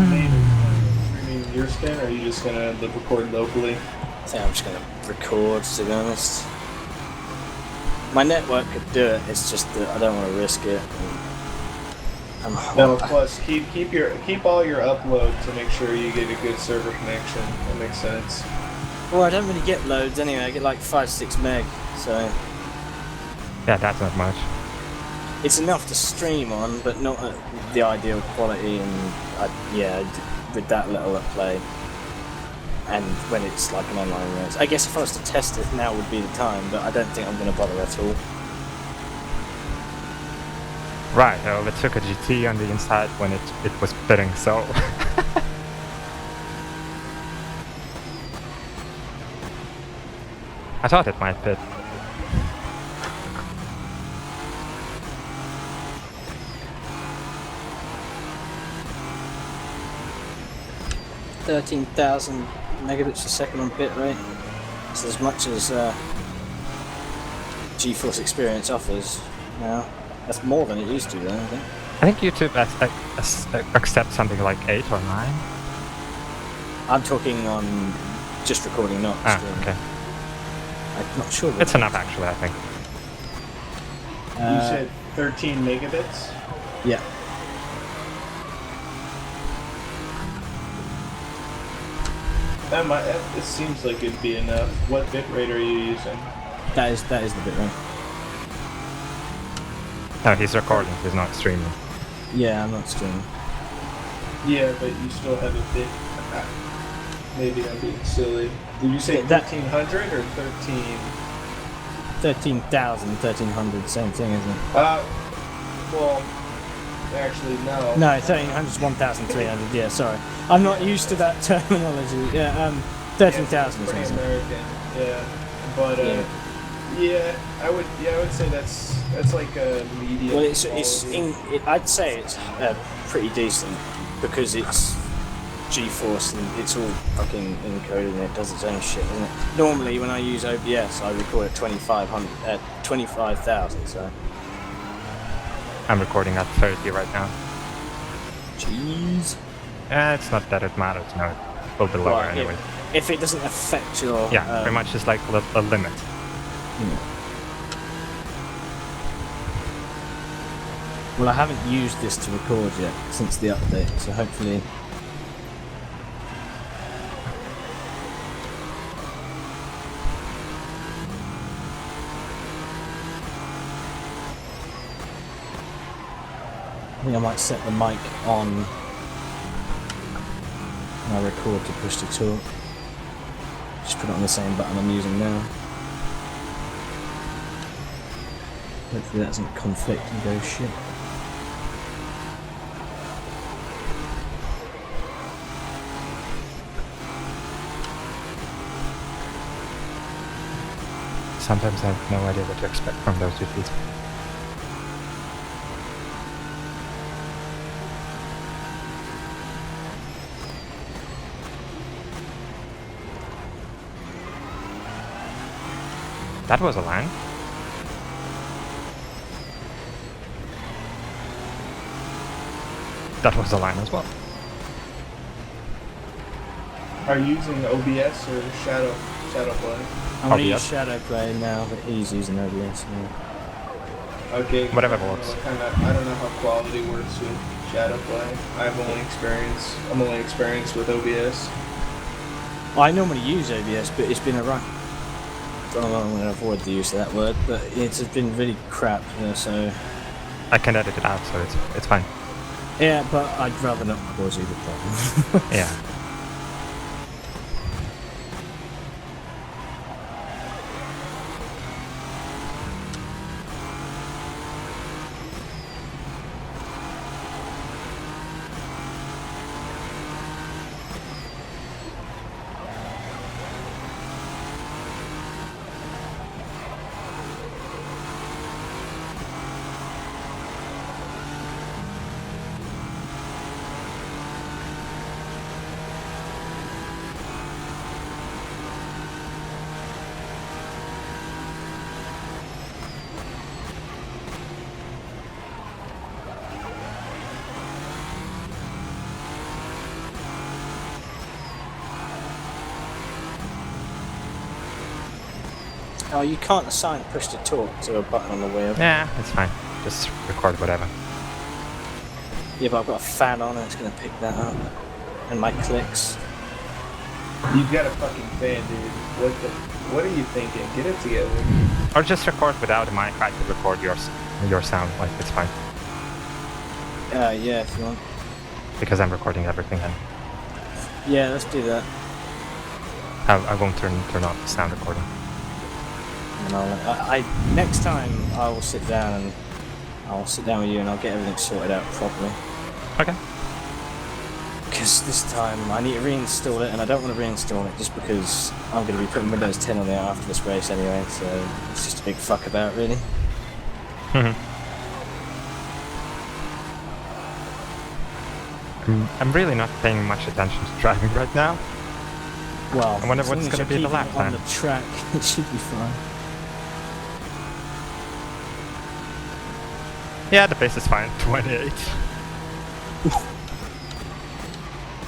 Streaming your spin, or are you just gonna record locally? I think I'm just going to record, to be honest. My network could do it, it's just that I don't want to risk it. No, plus keep all your upload to make sure you get a good server connection. That makes sense. Well, I don't really get loads anyway, I get like 5-6 meg, so Yeah, that's not much. it's enough to stream on, but not at the ideal quality, and with that little at play. And when it's like an online race. I guess if I was to test it, now would be the time, but I don't think I'm going to bother at all. Right, I overtook a GT on the inside when it was pitting, so... I thought it might pit. $13,000 megabits per second on bit rate. It's as much as GeForce Experience offers now. That's more than it used to, though, I think. I think YouTube accepts something like 8 or 9. I'm talking on just recording, not streaming. Okay. I'm not sure. It's enough, actually, I think. You said 13 megabits? Yeah. It seems like it'd be enough. What bit rate are you using? That is the bit rate. No, he's recording, he's not streaming. Yeah, I'm not streaming. Yeah, but you still have a bit. Maybe I'm being silly. Did you say Yeah, that- 1300 or 13? 13,000, 1300, same thing, isn't it? Well, actually, no. No, 1300 is 1,300. Yeah, sorry. I'm not used to that terminology. Yeah, 13,000 is pretty amazing. American. Yeah, but I would say that's like a medium. Well, I'd say it's pretty decent because it's GeForce and it's all fucking encoded and it does its own shit, doesn't it? Normally, when I use OBS, I record at 25,000. So I'm recording at 30 right now. Jeez. It's not that it matters, no, it will be lower Well, anyway. If it doesn't affect your... Yeah, pretty much it's like a limit. Well, I haven't used this to record yet since the update, so hopefully... I think I might set the mic on when I record to push to talk. Just put it on the same button I'm using now. Hopefully that doesn't conflict and go shit. Sometimes I have no idea what to expect from those two feeds. That was a line. That was a line as well. Are you using OBS or Shadow Play? I'm going to use OBS. Shadow Play now, but he's using OBS now. Okay. Whatever works. I don't know how quality works with Shadow Play. I'm only experienced with OBS. I normally use OBS, but it's been a run. I'm going to avoid the use of that word, but it's been really crap, so... I can edit it out, so it's fine. Yeah, but I'd rather not cause you the problem. Yeah. Oh, you can't assign push to talk to a button on the wheel. Yeah, it's fine. Just record whatever. Yeah, but I've got a fan on and it's going to pick that up. And my clicks. You've got a fucking fan, dude. What are you thinking? Get it together. Or just record without a mic. I could record your sound. Like, it's fine. Yeah, if you want. Because I'm recording everything then. Yeah, let's do that. I won't turn off the sound recording. And next time I will sit down with you and I'll get everything sorted out properly. Okay. Because this time I need to reinstall it, and I don't want to reinstall it just because I'm going to be putting Windows 10 on there after this race anyway, so it's just a big fuck about, really. I'm really not paying much attention to driving right now. Well, I wonder as what's long as gonna you're be the keeping lap it on time. the track, it should be fine. Yeah, the pace is fine. 28.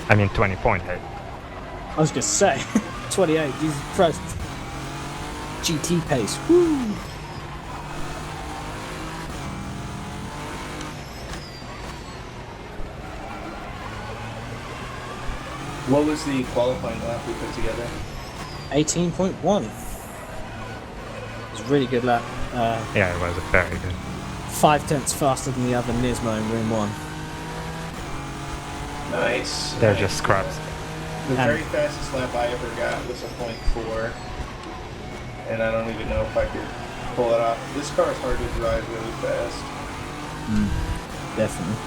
I mean 20.8. I was going to say, 28, Jesus Christ. GT pace, woo! What was the qualifying lap we put together? 18.1. It was a really good lap. Yeah, it was very good. 5 tenths faster than the other Nismo in room 1. Nice. They're just scrubs. The very fastest lap I ever got was a .4, and I don't even know if I could pull it off. This car is hard to drive really fast. Definitely.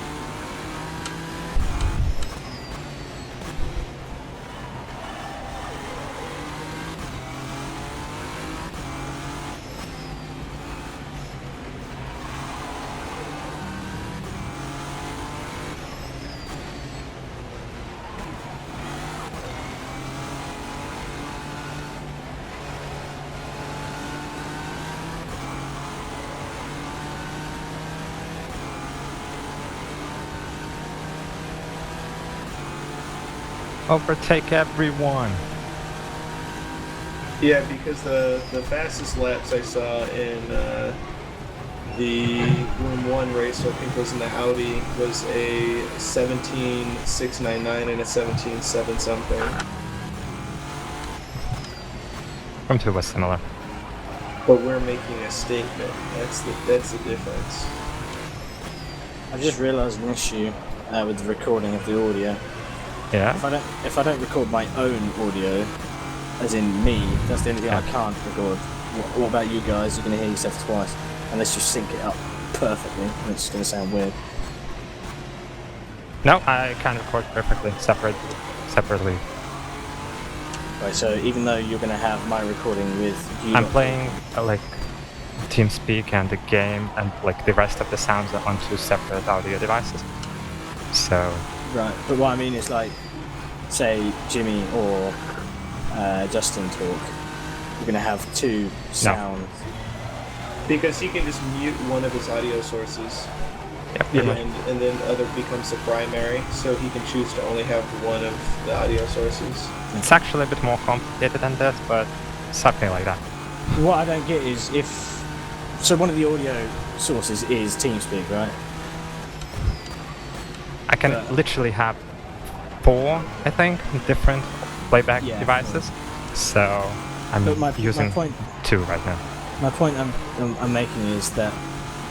Overtake everyone. Yeah, because the fastest laps I saw in the Room 1 race, I think was in the Audi, was a 17.699 and a 17.7 something. Room 2 was similar. But we're making a statement. That's the difference. I've just realised an issue with the recording of the audio. Yeah? If I don't record my own audio, as in me, that's the only thing I can't record. What about you guys? You're going to hear yourself twice. Unless you sync it up perfectly, and it's going to sound weird. No, I can record perfectly, separately. Right, so even though you're going to have my recording with you... I'm playing like TeamSpeak and the game and like the rest of the sounds on 2 separate audio devices. So... Right, but what I mean is like, say Jimmy or Justin talk, you're going to have 2 sounds. No. Because he can just mute one of his audio sources, and then other becomes the primary, so he can choose to only have one of the audio sources. It's actually a bit more complicated than this, but something like that. What I don't get is if... So one of the audio sources is TeamSpeak, right? I can literally have 4, I think, different playback devices. So I'm using 2 right now. My point I'm making is that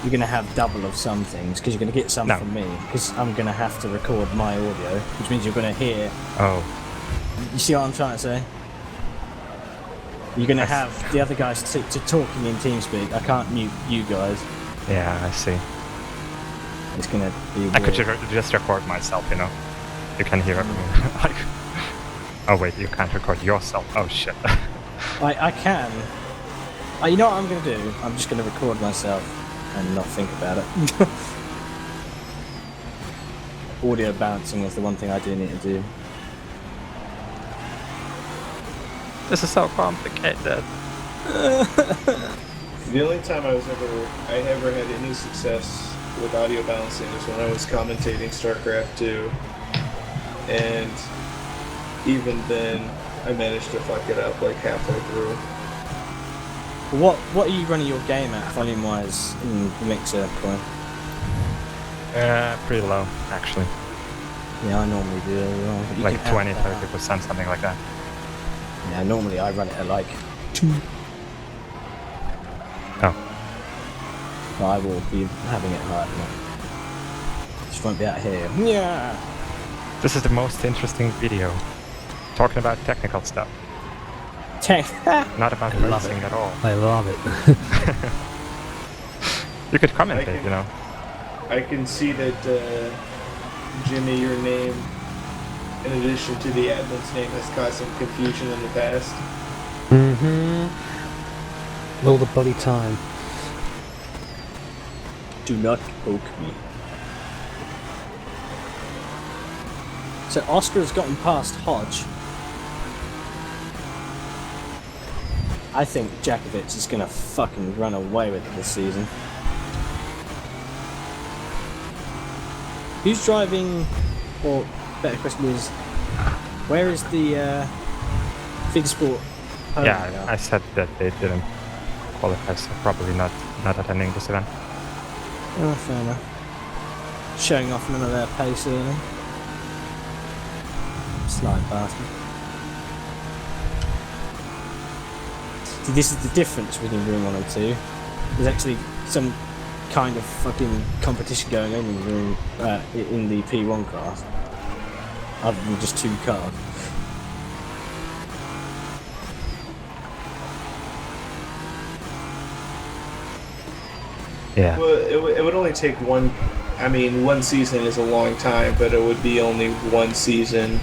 you're going to have double of some things, because you're going to get some from me, because I'm going to have to record my audio, which means you're going to hear... Oh. You see what I'm trying to say? You're going to have the other guys talking in TeamSpeak. I can't mute you guys. Yeah, I see. It's going to be weird. I could just record myself, you know. You can hear it. Like... Oh wait, you can't record yourself. Oh shit. I can. You know what I'm going to do? I'm just going to record myself and not think about it. Audio balancing is the one thing I do need to do. This is so complicated. The only time I ever had any success with audio balancing was when I was commentating StarCraft 2, and even then I managed to fuck it up like halfway through. What are you running your game at, volume-wise, in the mixer, Coin? Pretty low, actually. Yeah, I normally do as well. Like 20-30%, something like that. Yeah, normally I run it at like 2. Oh. But I will be having it higher than that. Just won't be out here. Yeah. This is the most interesting video. Talking about technical stuff. Not about racing at all. I love it. You could commentate, you know. I can see that, Jimmy, your name, in addition to the admin's name, has caused some confusion in the past. Mm-hmm. All the bloody time. Do not poke me. So Oscar's gotten past Hodge. I think Jakovic is gonna fucking run away with it this season. Who's driving, or better question is, where is the Fig Sport? Yeah, I said that they didn't qualify, so probably not attending this event. Oh, fair enough. Showing off none of their pace early. Slide past me. See, this is the difference between room 1 and 2. There's actually some kind of fucking competition going on in the room, in the P1 class, other than just 2 cars. Yeah. Well, it would only take one. I mean, one season is a long time, but it would be only one season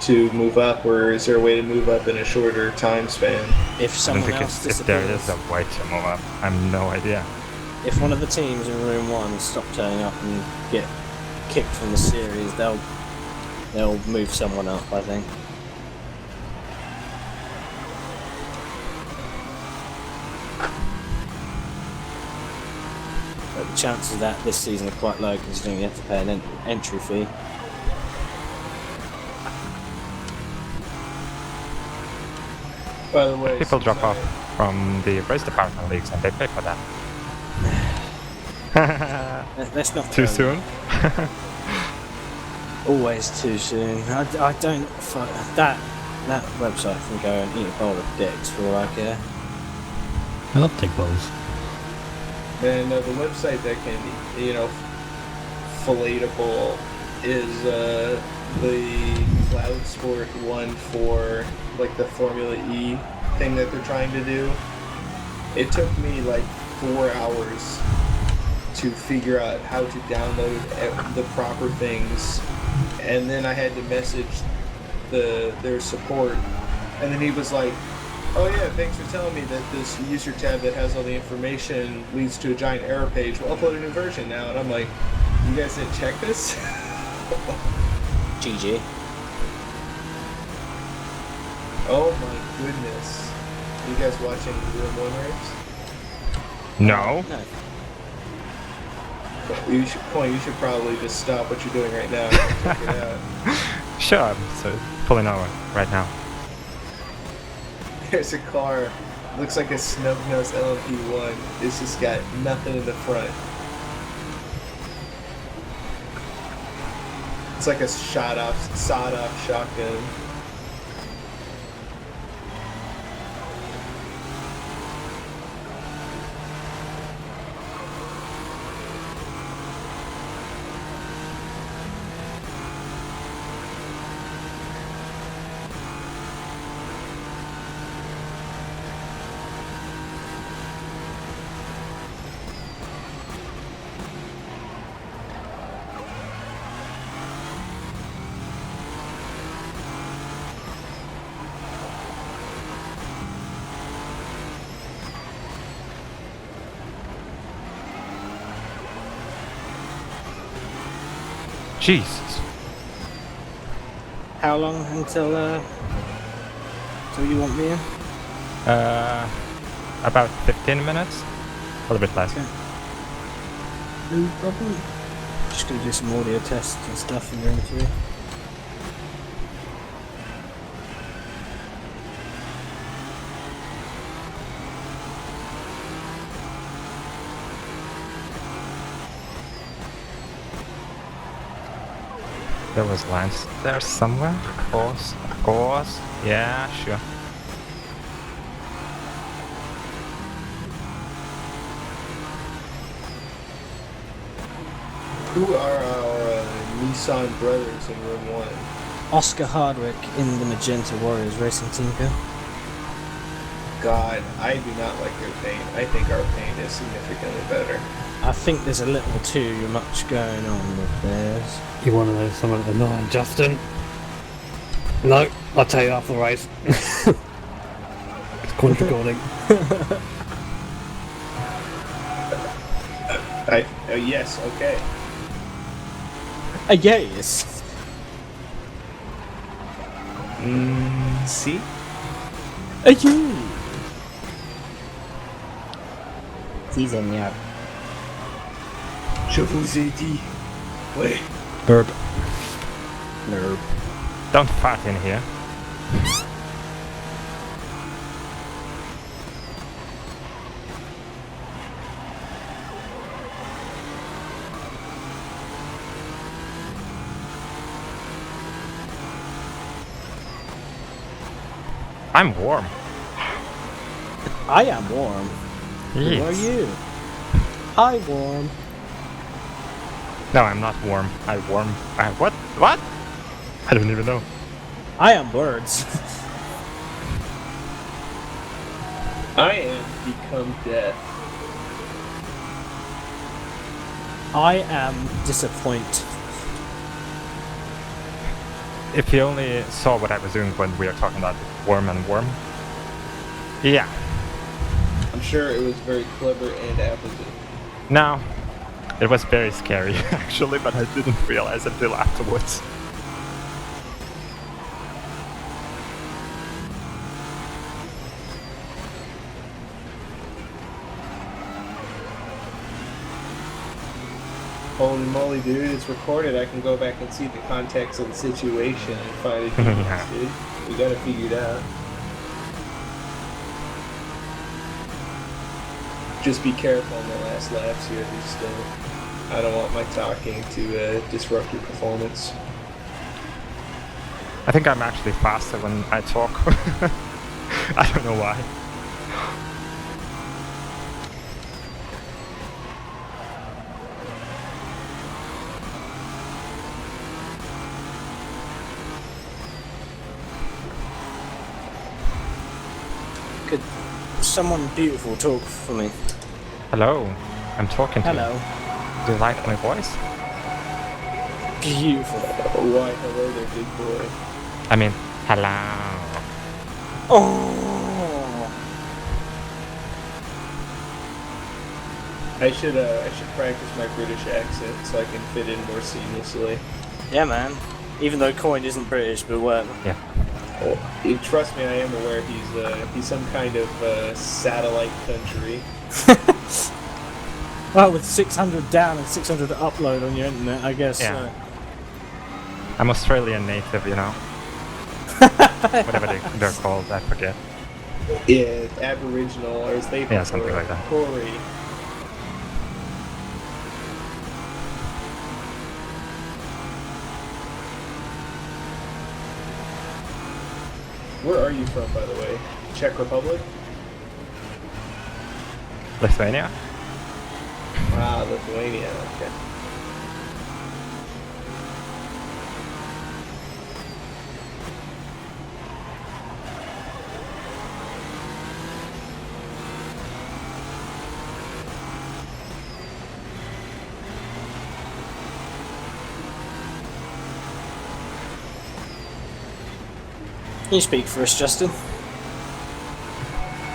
to move up, or is there a way to move up in a shorter time span? If I don't someone think else if there disappears, is a way to move up. I have no idea. if one of the teams in room 1 stop turning up and get kicked from the series, they'll move someone up, I think. But the chances of that this season are quite low, considering you have to pay an entry fee. By the way, people drop off from the race department leagues and they pay for that. That's not Too soon? Always too soon. I don't. That website can go and eat a bowl of dicks for all I care. I love dick bowls. And the website that can, filletable is the Cloud Sport one for like the Formula E thing that they're trying to do. It took me like 4 hours to figure out how to download the proper things, and then I had to message their support, and then he was like, "Oh yeah, thanks for telling me that this user tab that has all the information leads to a giant error page. We'll upload a new version now." And I'm like, "You guys didn't check this?" GG. Oh my goodness. You guys watching Room 1 race? No. No. You should probably just stop what you're doing right now and check it out. Sure, I'm so pulling over right now. There's a car, looks like a snub-nosed LMP1. It's just got nothing in the front. It's like a sawed-off shotgun. Jesus. How long until you want me in? About 15 minutes? A little bit less. Okay. No problem. Just gonna do some audio tests and stuff in your interview. There was lines there somewhere, of course. Yeah, sure. Who are our Nissan brothers in Room 1? Oscar Hardwick in the Magenta Warriors racing team car. God, I do not like their paint. I think our paint is significantly better. I think there's a little too much going on with theirs. You want to know something annoying, Justin? No, I'll tell you after the race. It's called recording. Yes, okay. Yes. See? You. Si, señor. Je vous ai dit. Wait. Burp. Nerve. Don't fart in here. I'm warm. I am warm. Yes. Who are you? Hi, warm. No, I'm not warm. What? What? I don't even know. I am birds. I am become death. I am disappoint. If you only saw what I was doing when we were talking about worm and worm. Yeah. I'm sure it was very clever and apposite. No. It was very scary, actually, but I didn't realize until afterwards. Holy moly, dude, it's recorded. I can go back and see the context of the situation and find it. Dude. We got it figured out. just be careful on the last laps here. I don't want my talking to disrupt your performance. I think I'm actually faster when I talk. I don't know why. Could someone beautiful talk for me? Hello, I'm talking to Hello. you. Do you like my voice? Beautiful. Oh, why, hello there, big boy. I mean, hello. Oh. I should practice my British accent so I can fit in more seamlessly. Yeah, man. Even though Coin isn't British, but what? Yeah. Oh, trust me, I am aware he's some kind of satellite country. Well, with 600 down and 600 to upload on your internet, I guess. Yeah. I'm Australian native, you know. Whatever they're called, I forget. Yeah, Aboriginal, or as they prefer, something like that. Tory. Where are you from, by the way? Czech Republic? Lithuania? Ah, Lithuania, okay. Can you speak for us, Justin?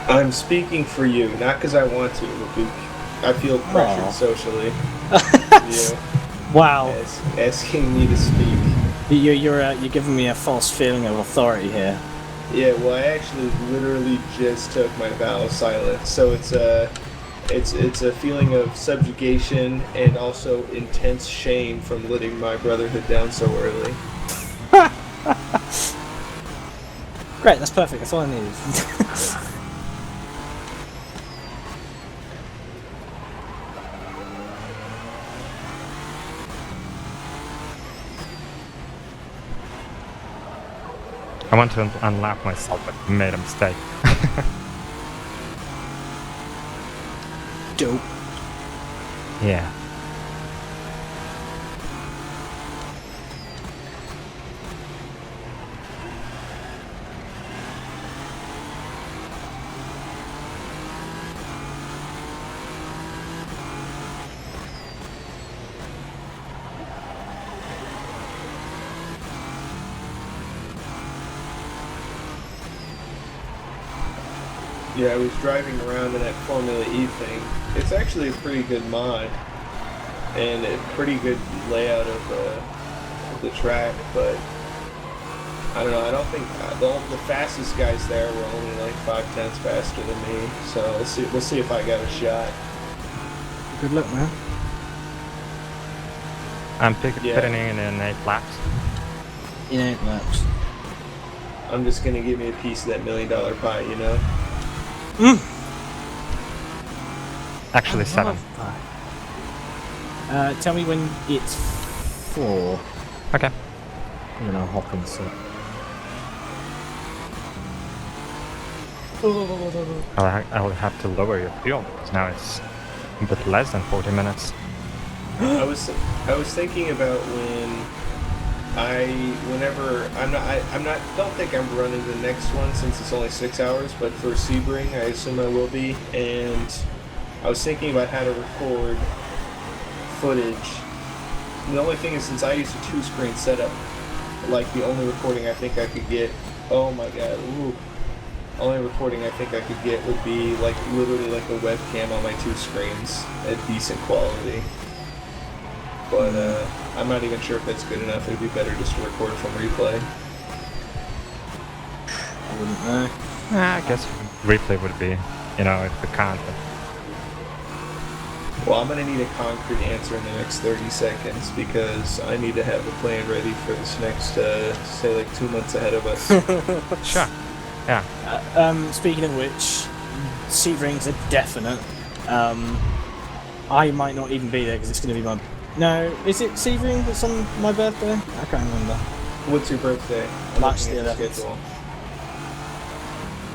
I'm speaking for you, not because I want to, but I feel pressured socially. You Wow. asking me to speak. You're giving me a false feeling of authority here. Yeah, well, I actually literally just took my vow of silence, so it's a feeling of subjugation and also intense shame from letting my brotherhood down so early. Great, that's perfect. That's all I needed. I want to unlap myself, but made a mistake. Dope. Yeah. Yeah, I was driving around in that Formula E thing. It's actually a pretty good mod and a pretty good layout of the track, but I don't know. I don't think the fastest guys there were only like 5/10 faster than me. So we'll see if I got a shot. Good luck, man. I'm pitting in 8 laps. In 8 laps. I'm just gonna give me a piece of that $1 million pie, you know. Actually, 7. Tell me when it's 4. Okay. And then I'll hop inside. I'll have to lower your fuel because now it's a bit less than 40 minutes. I was thinking about don't think I'm running the next one since it's only 6 hours, but for Sebring I assume I will be, and I was thinking about how to record footage. The only thing is, since I used a 2-screen setup, like the only recording I think I could get, oh my god, only recording I think I could get would be like literally like a webcam on my 2 screens at decent quality. But I'm not even sure if that's good enough. It'd be better just to record from replay. I wouldn't know. I guess replay would be, if we can't. Well, I'm going to need a concrete answer in the next 30 seconds because I need to have a plan ready for this next, say, like 2 months ahead of us. Sure. Yeah. Speaking of which, Sebring's a definite. I might not even be there because it's going to be my... No, is it Sebring that's on my birthday? I can't remember. What's your birthday? March the 11th. Schedule.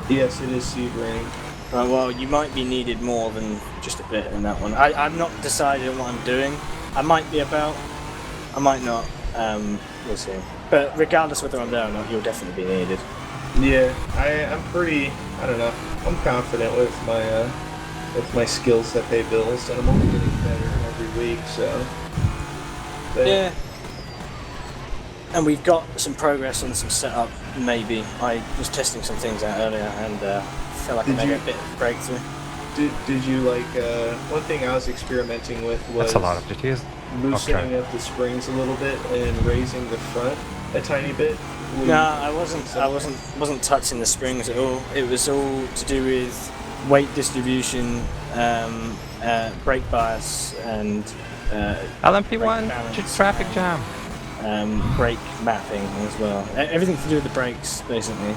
Yes, it is Sebring. Right, well, you might be needed more than just a bit in that one. I'm not decided on what I'm doing. I might be about. I might not. We'll see. But regardless whether I'm there or not, you'll definitely be needed. Yeah, I'm pretty. I don't know. I'm confident with my skills that pay bills, and I'm only getting better every week. So. But yeah. And we've got some progress on some setup. Maybe I was testing some things out earlier and felt like I made a bit of a breakthrough. Did you like? One thing I was experimenting with was that's a lot of GTs. Loosening up the springs a little bit and raising the front a tiny bit. No, I wasn't touching the springs at all. It was all to do with weight distribution, brake bias, and LMP1 traffic jam. Brake mapping as well. Everything to do with the brakes, basically.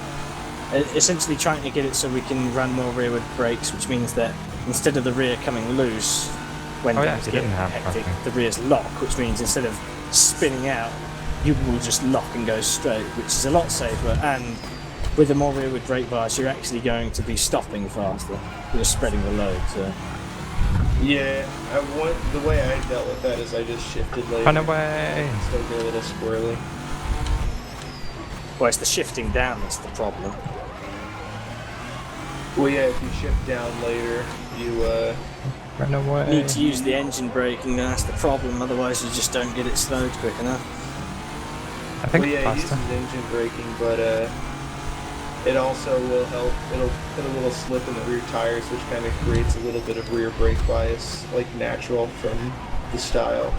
Essentially trying to get it so we can run more rearward brakes, which means that instead of the rear coming loose when things get hectic, the rear's lock, which means instead of spinning out, you will just lock and go straight, which is a lot safer. And with a more rearward brake bias, you're actually going to be stopping faster. You're spreading the load. So. Yeah, the way I dealt with that is I just shifted later. Run away! So get a little squirrely. Well, it's the shifting down that's the problem. Well, yeah, if you shift down later, you run away. Need to use the engine braking, that's the problem, otherwise you just don't get it slowed quick enough. I think it uses engine braking, but it also will help. It'll put a little slip in the rear tires, which kind of creates a little bit of rear brake bias, like natural from the style.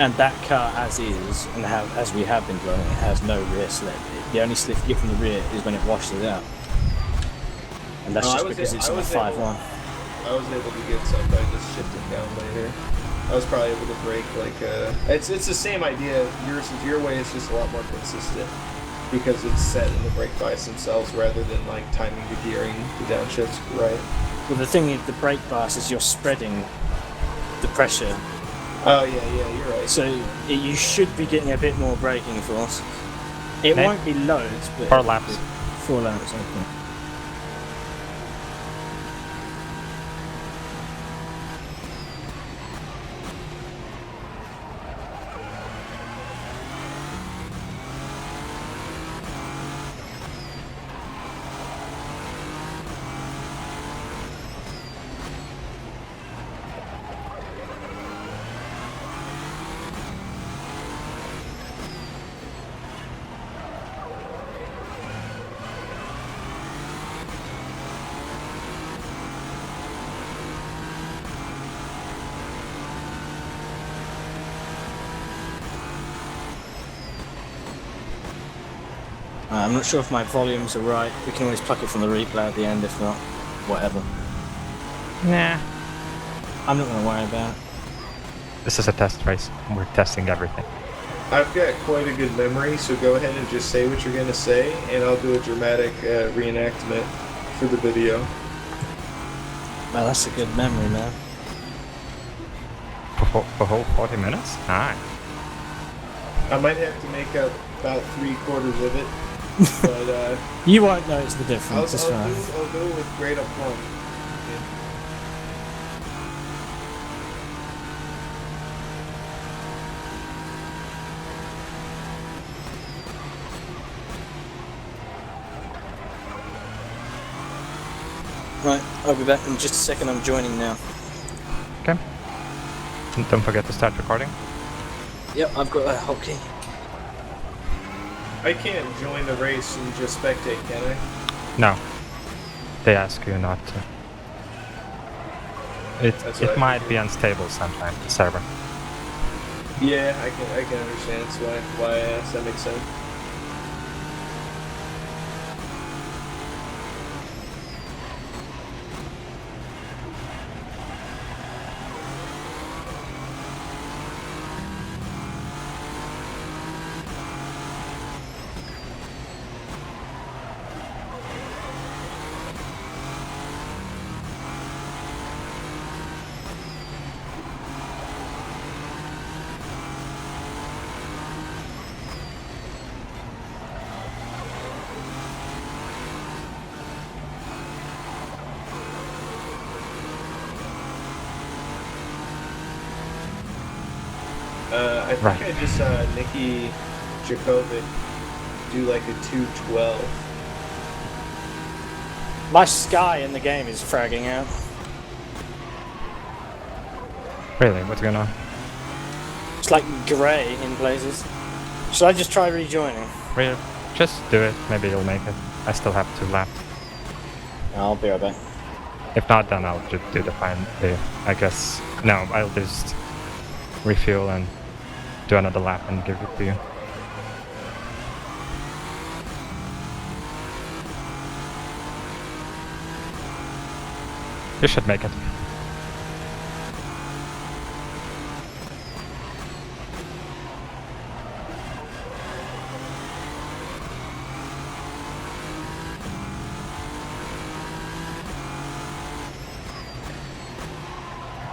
And that car, as is, and as we have been driving, it has no rear slip. The only slip you get from the rear is when it washes it out. And that's just because it's on a 5-1. I was able to get some by just shifting down later. I was probably able to brake like it's the same idea. Your way is just a lot more consistent because it's set in the brake bias themselves rather than like timing the gearing, the downshifts right. Well, the thing is, the brake bias is you're spreading the pressure. Oh yeah, you're right. So you should be getting a bit more braking force. It won't be loads, but 4 laps. 4 laps, okay. I'm not sure if my volumes are right. We can always pluck it from the replay at the end, if not, whatever. Nah. I'm not going to worry about it. This is a test race. We're testing everything. I've got quite a good memory, so go ahead and just say what you're going to say, and I'll do a dramatic reenactment for the video. Well, that's a good memory, man. For whole 40 minutes? Alright. I might have to make up about 3/4 of it, but you won't notice the difference. I'll go with great up front. Right, I'll be back in just a second. I'm joining now. Okay. And don't forget to start recording. Yep, I've got a hotkey. I can't join the race and just spectate, can I? No. They ask you not to. It might be unstable sometimes, the server. Yeah, I can understand. That's why I asked. That makes sense. I think I just saw Nikki Jakovic do like a 2:12. My sky in the game is fragging out. Really? What's going on? It's like grey in places. Should I just try rejoining? Really? Just do it. Maybe you'll make it. I still have 2 left. I'll be right back. If not, then I'll just do the final. I guess. No, I'll just refuel and do another lap and give it to you. You should make it.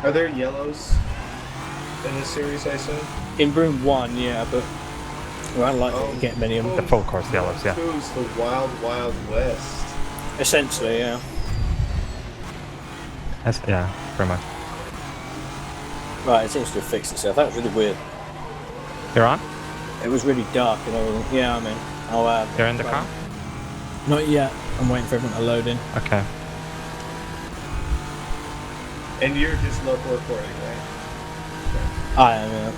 Are there yellows in this series, I assume? In room 1, yeah, but we're unlikely to get many of them. The full course yellows, yeah. Who's the Wild Wild West? Essentially, yeah. Yeah, pretty much. Right, it seems to have fixed itself. That was really weird. You're on? It was really dark and everything. Yeah, I'm in. You're in the car? Not yet. I'm waiting for everyone to load in. Okay. And you're just local recording, right? I am, yeah.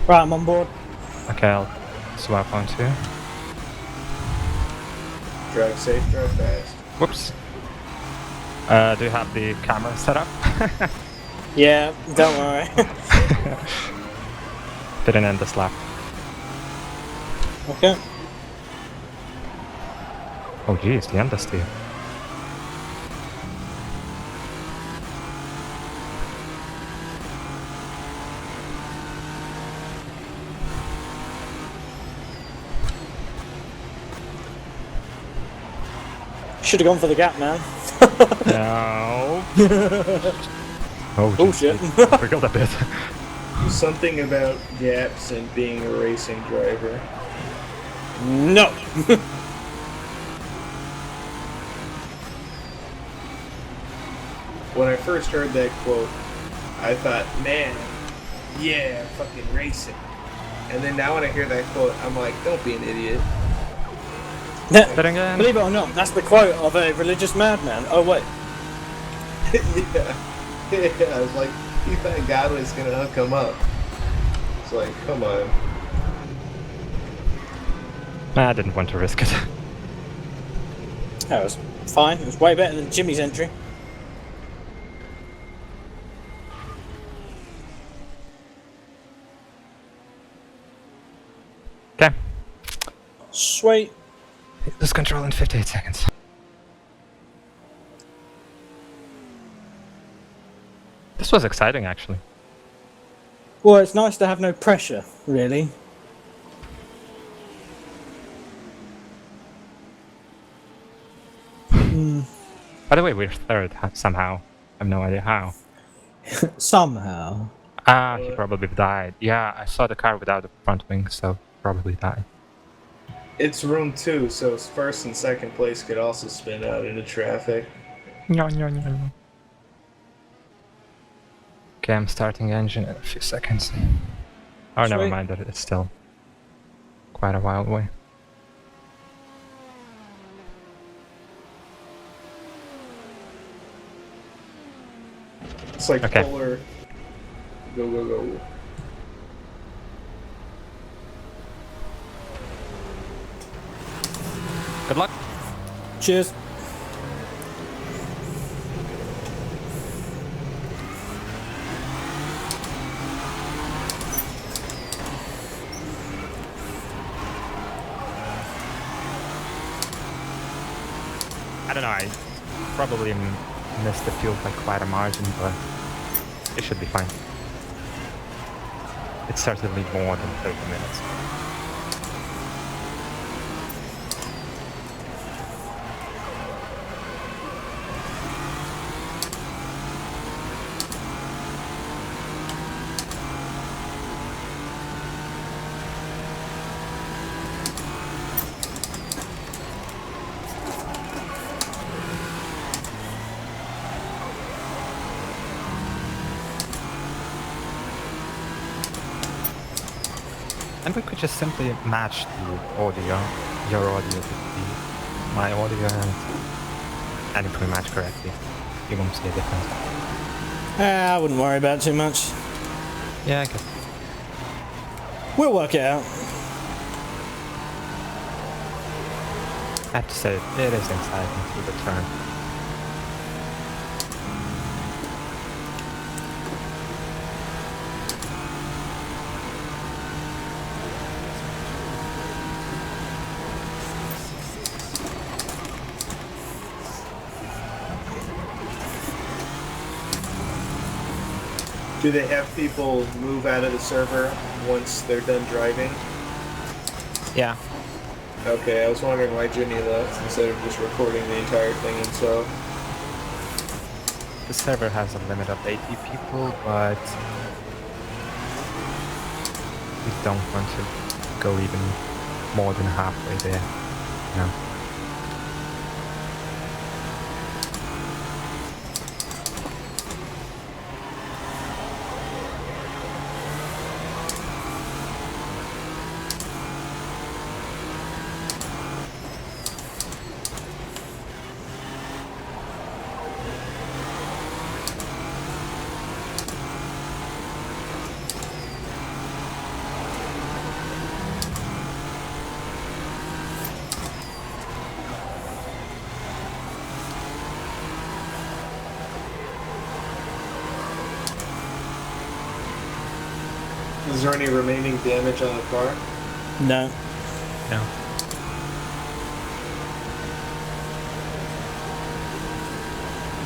Right, I'm on board. Okay, I'll swap on to you. Drive safe, drive fast. Whoops. Do you have the camera set up? Yeah, don't worry. Didn't end this lap. Okay. Oh geez, the end is steep. Should have gone for the gap, man. No. Oh Bullshit. I forgot a bit. Something about gaps and being a racing driver. No. When I first heard that quote, I thought, man, yeah, fucking racing. And then now when I hear that quote, I'm like, don't be an idiot. Believe it or not, that's the quote of a religious madman. Oh wait. Yeah, I was like, he thought God was gonna hook him up. It's like, come on. Nah, I didn't want to risk it. That was fine. It was way better than Jimmy's entry. Okay. Sweet. Lose control in 58 seconds. This was exciting, actually. Well, it's nice to have no pressure, really. By the way, we're third somehow. I have no idea how. Somehow. Ah, he probably died. Yeah, I saw the car without the front wing, so probably died. It's room 2, so first and second place could also spin out into traffic. No. Okay, I'm starting engine in a few seconds. Oh, never mind that it's still quite a while away. It's like Okay. polar. Go, go, go. Good luck. Cheers. I don't know, I probably missed the fuel by quite a margin, but it should be fine. It's certainly more than 30 minutes. And we could just simply match the audio, your audio with my audio, and if we match correctly, you won't see a difference. I wouldn't worry about it too much. Yeah, I guess. We'll work it out. I have to say, it is exciting to return. Do they have people move out of the server once they're done driving? Yeah. Okay, I was wondering why Jimmy left instead of just recording the entire thing himself. The server has a limit of 80 people, but we don't want to go even more than halfway there. No. Is there any remaining damage on the car? No. No.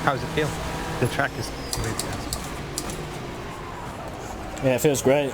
How does it feel? The track is really fast. Yeah, it feels great.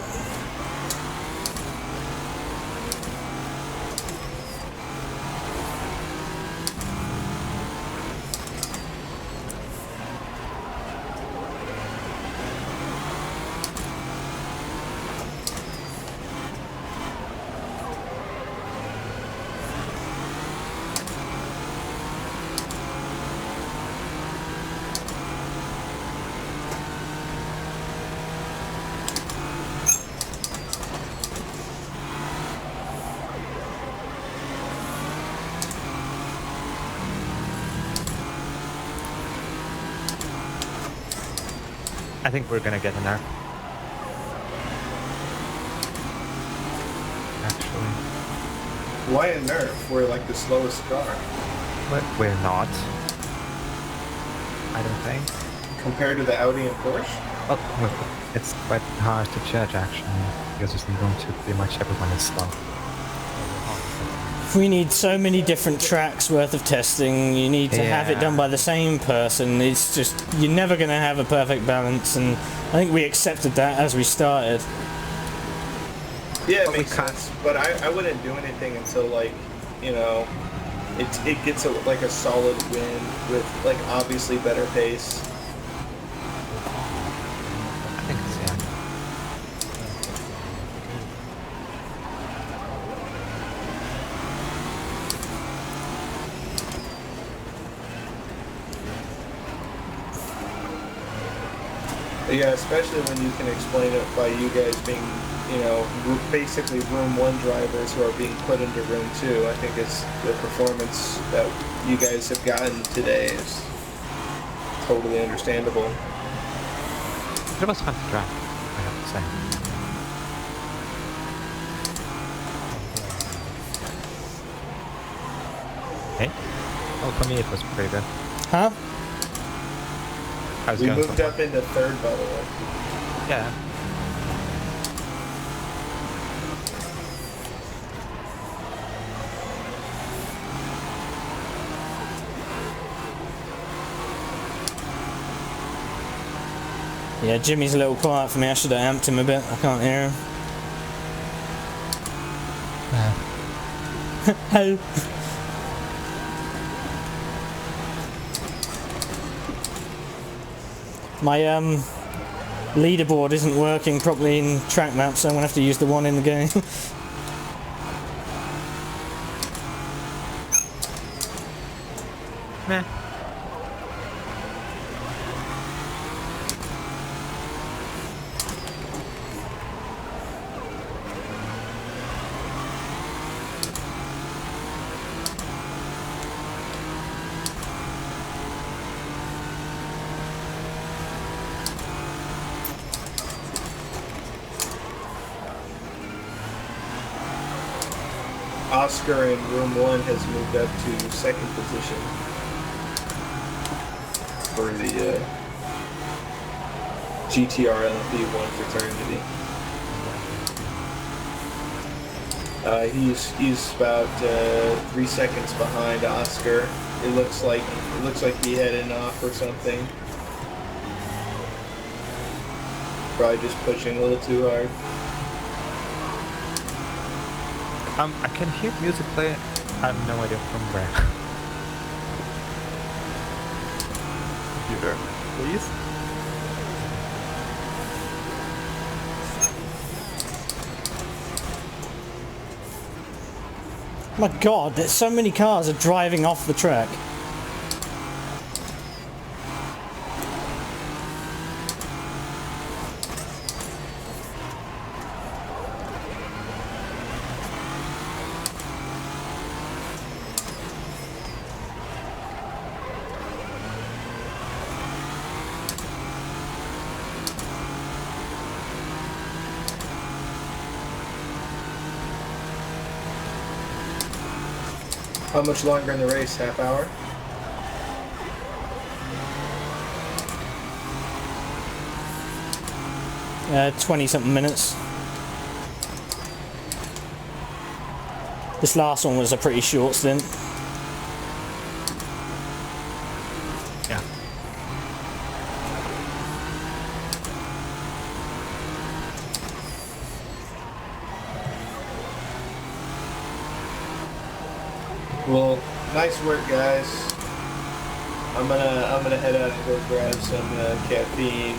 I think we're gonna get in there. Actually. Why a nerf? We're like the slowest car. But we're not. I don't think. Compared to the Audi and Porsche? Well, it's quite hard to judge actually, because it's going to pretty much everyone is slow. We need so many different tracks worth of testing. You need to have it done by the same person. It's just, you're never going to have a perfect balance, and I think we accepted that as we started. Yeah, it makes sense. But I wouldn't do anything until, like, you know, it gets like a solid win with, like, obviously better pace. I think it's, yeah. Yeah, especially when you can explain it by you guys being, you know, basically room 1 drivers who are being put into room 2. I think it's the performance that you guys have gotten today is totally understandable. It was fun to drive, I have to say. Hey? Well, for me it was pretty good. Huh? We moved up into 3rd, by the way. Yeah. Yeah, Jimmy's a little quiet for me. I should have amped him a bit. I can't hear him. Hello. My leaderboard isn't working properly in track maps, so I'm gonna have to use the one in the game. Meh. Oscar in room 1 has moved up to second position for the GTR LMP1 fraternity. He's about 3 seconds behind Oscar. It looks like he had an off or something. Probably just pushing a little too hard. I can hear music playing. I have no idea from where. Computer, please. My God, there's so many cars are driving off the track. How much longer in the race? Half hour? Yeah, 20-something minutes. This last one was a pretty short stint. Yeah. Well, nice work, guys. I'm gonna head out and go grab some caffeine,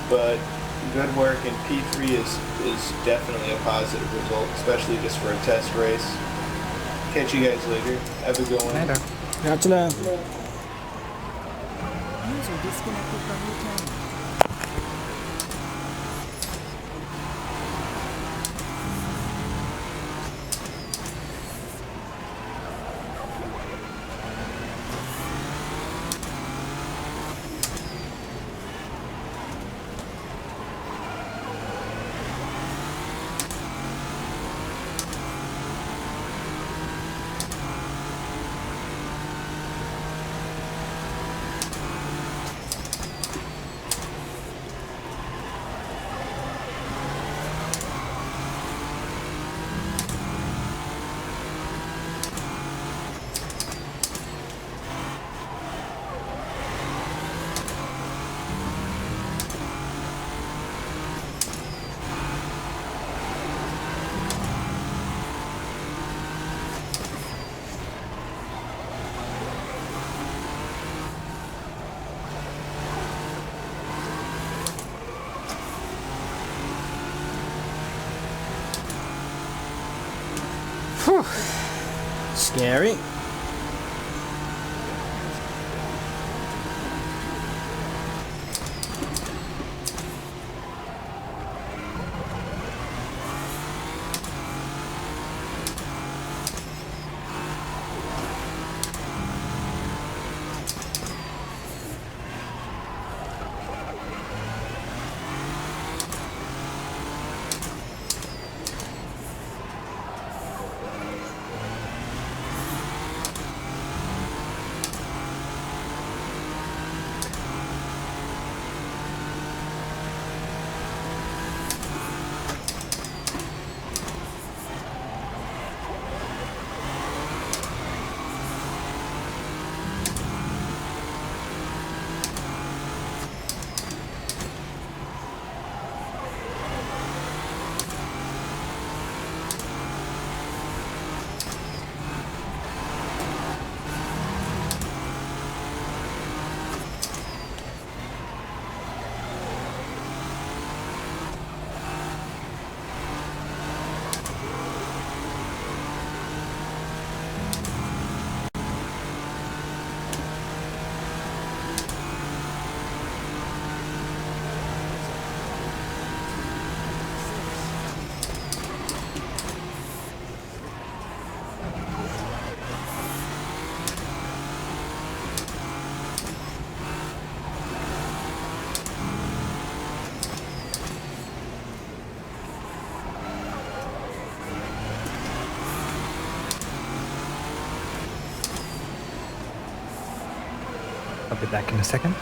but good work. And P3 is definitely a positive result, especially just for a test race. Catch you guys later. Have a good one. Later. Gratulate. User disconnected from your channel. Whew. Scary. be back in a second.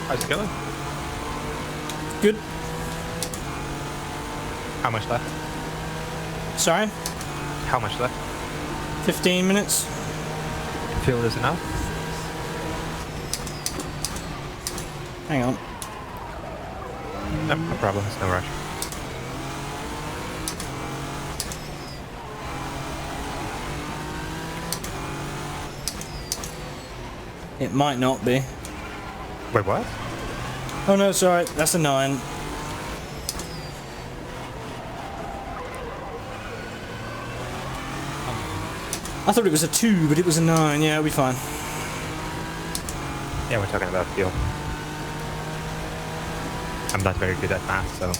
How's it going? Good. How much left? Sorry? How much left? 15 minutes. Fuel is enough? Hang on. No problem, it's no rush. It might not be. Wait, what? Oh no, sorry, that's a 9. I thought it was a 2, but it was a 9. Yeah, it'll be fine. Yeah, we're talking about fuel. I'm not very good at math, so...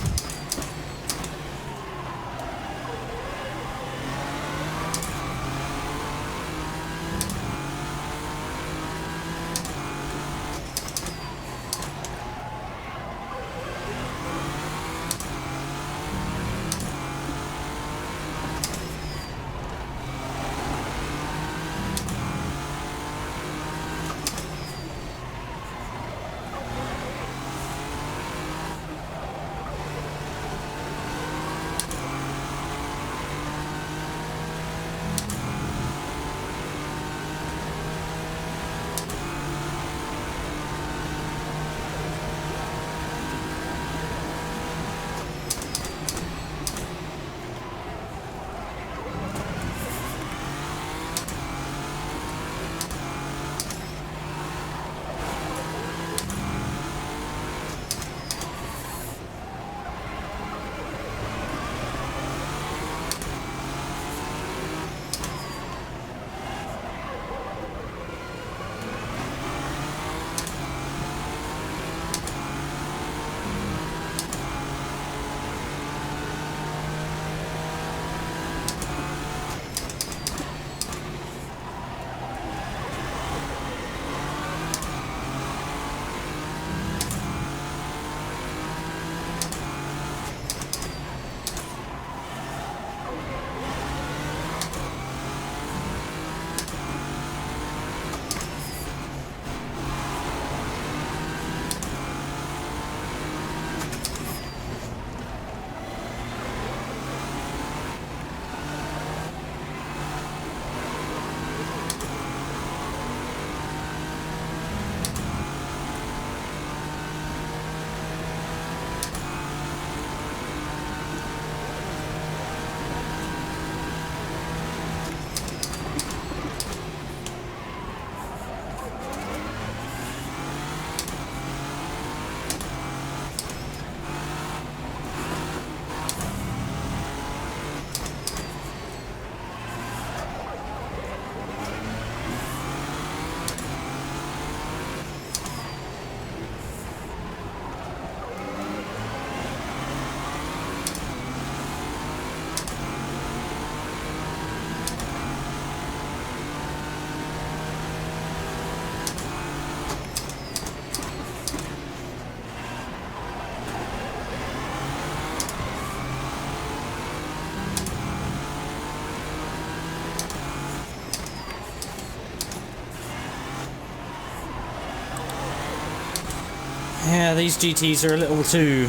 Yeah, these GTs are a little too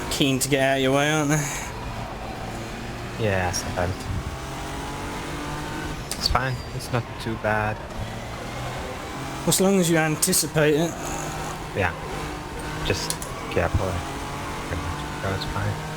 keen to get out of your way, aren't they? Yeah, sometimes. It's fine. It's not too bad. Well, as long as you anticipate it. Yeah. Just careful. Pretty much. So it's fine.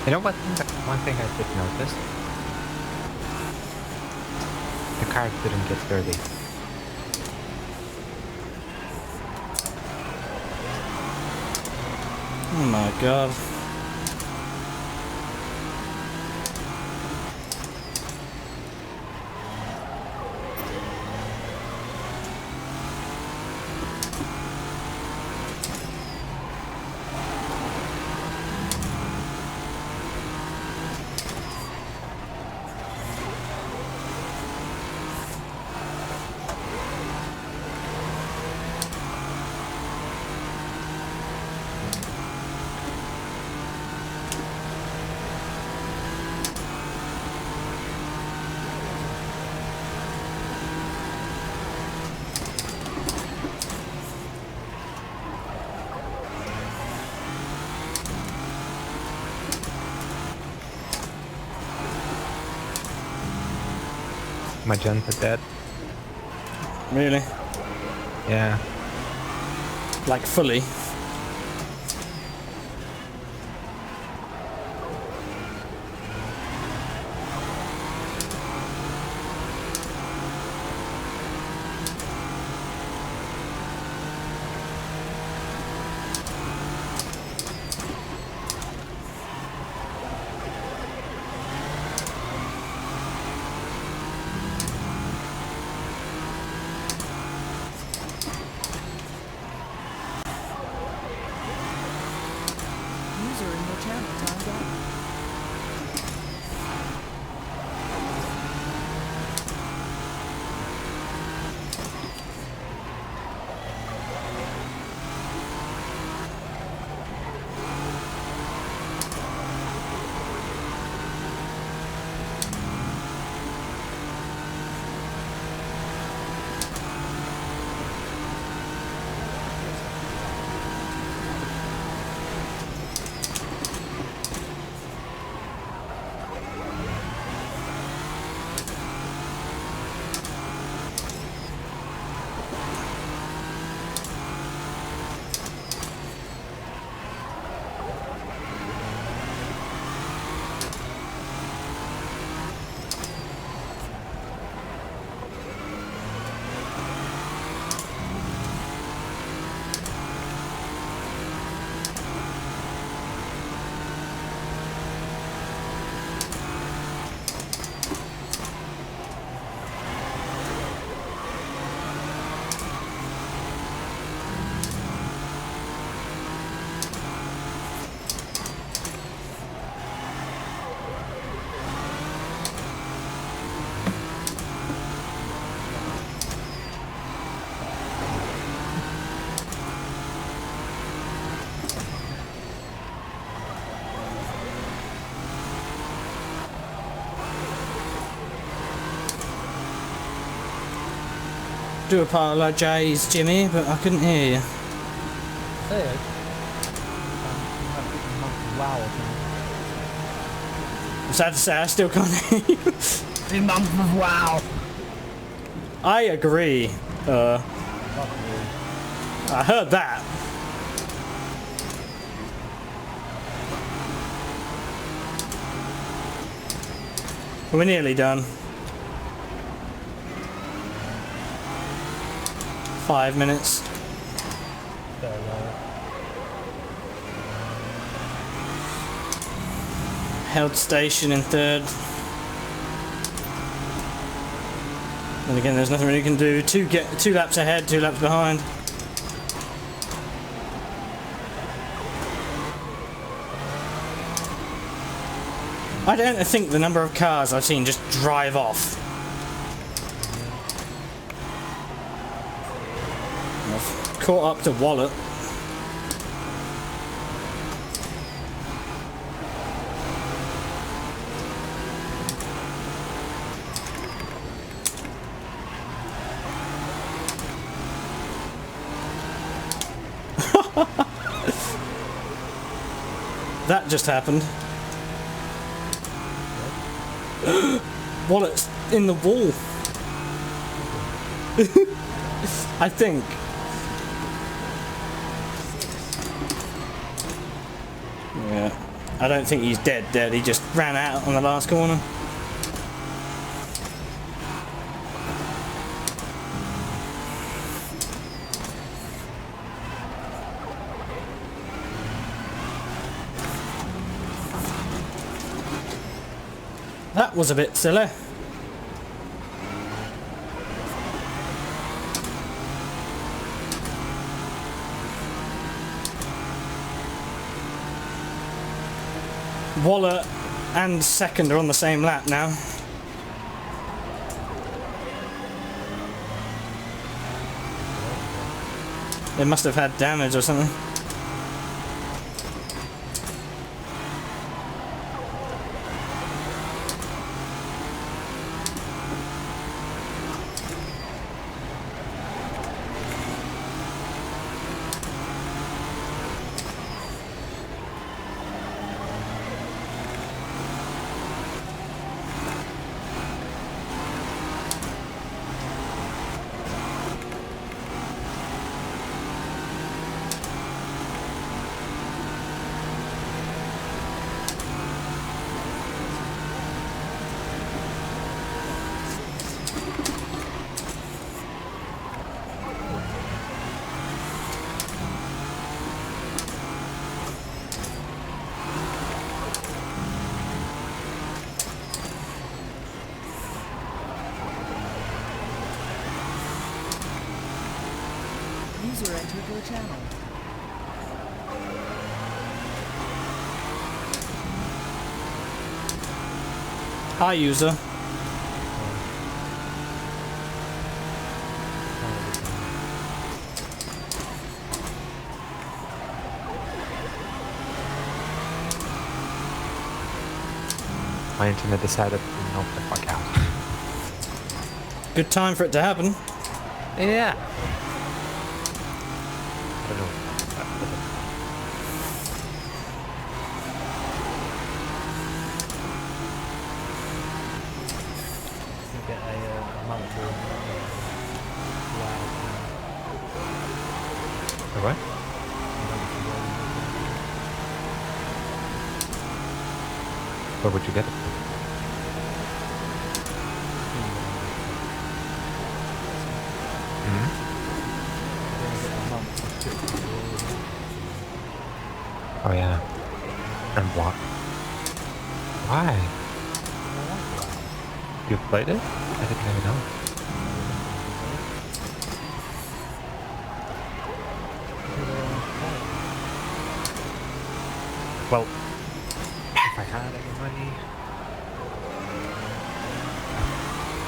You know what? One thing I did notice. The car didn't get dirty. Oh my god. Magenta dead. Really? Yeah. Like fully? Do apologise, Jimmy, but I couldn't hear you. Say it. Wow. I'm sad to say I still can't hear you. 3 months of wow. I agree. I heard that. We're nearly done. 5 minutes. Held station in third. And again, there's nothing really you can do. Two laps ahead, 2 laps behind. I don't think the number of cars I've seen just drive off. I've caught up to Wallet. That just happened. Wallet's in the wall. I think. Yeah. I don't think he's dead. He just ran out on the last corner. That was a bit silly. Waller and second are on the same lap now. They must have had damage or something. User entered your channel. Hi, user. My internet decided to knock the fuck out. Good time for it to happen. Yeah. I don't know. Get a monitor. What? Where would you get it? Oh yeah. And what? Why? You played it? I didn't even know. Well, if I had any money,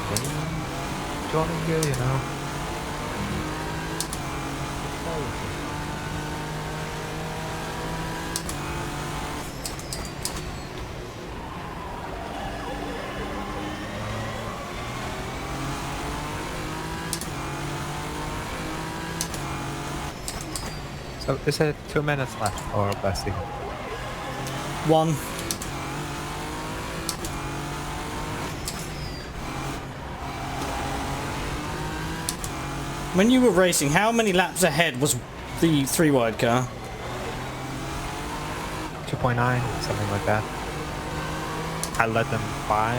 then joining you, you know. So is it 2 minutes left or less even? 1. When you were racing, how many laps ahead was the 3 wide car? 2.9, something like that. I let them by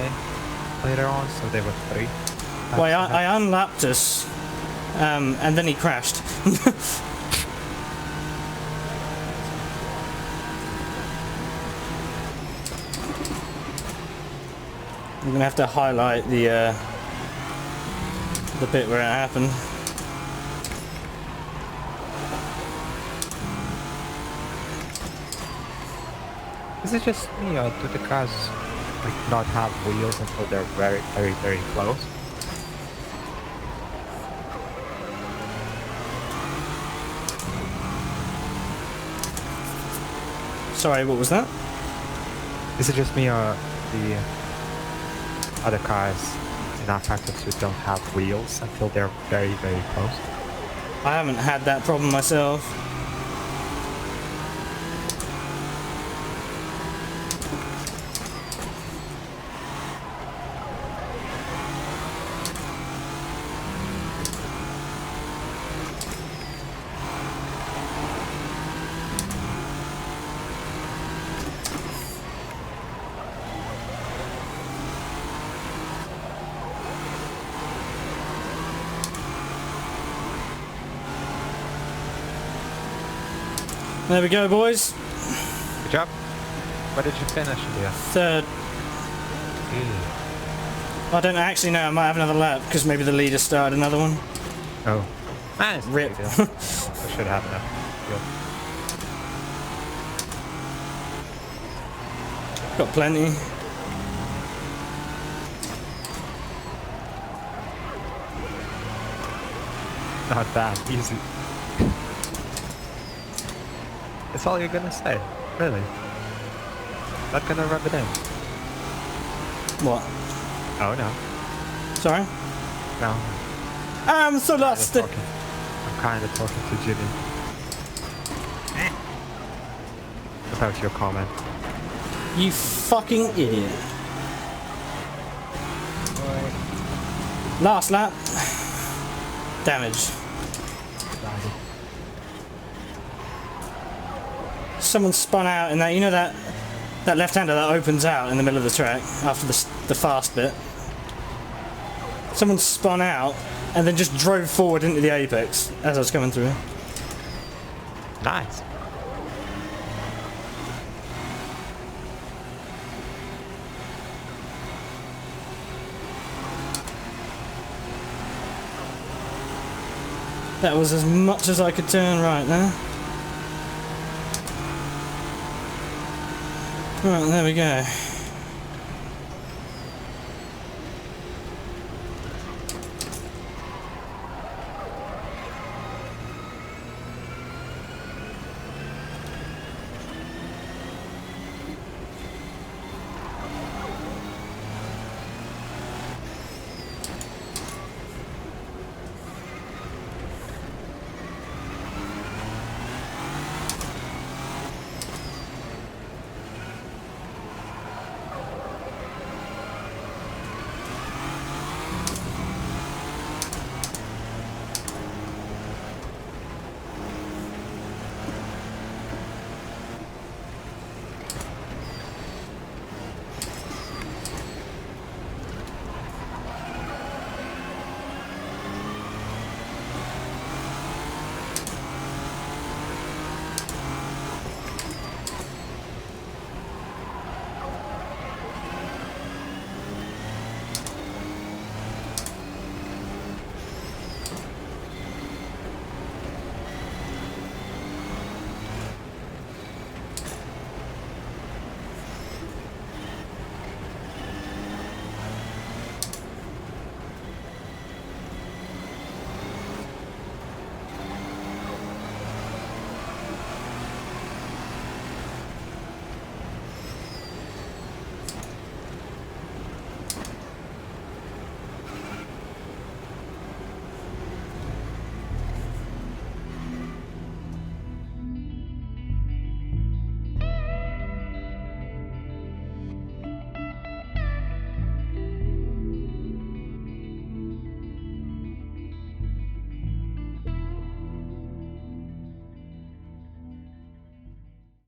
later on, so they were 3. Well, I unlapped us, and then he crashed. I'm gonna have to highlight the bit where it happened. Is it just me, or do the cars like not have wheels until they're very, very, very close? Sorry, what was that? Is it just me, or the other cars in our practice don't have wheels until they're very, very close? I haven't had that problem myself. There we go, boys. Good job. Where did you finish, Leah? 3rd. I don't actually know. I might have another lap because maybe the leader started another one. Oh. Nice. Rip. I should have enough. Good. Got plenty. Not that easy. That's all you're gonna say, really? Not gonna rub it in? What? Oh no. Sorry? No. I'm so lost. I'm kinda talking to Jimmy. About your comment. You fucking idiot. Last lap. Damage. Someone spun out in that, you know that left-hander that opens out in the middle of the track after the fast bit. Someone spun out and then just drove forward into the apex as I was coming through. Nice. That was as much as I could turn right there. Right, there we go.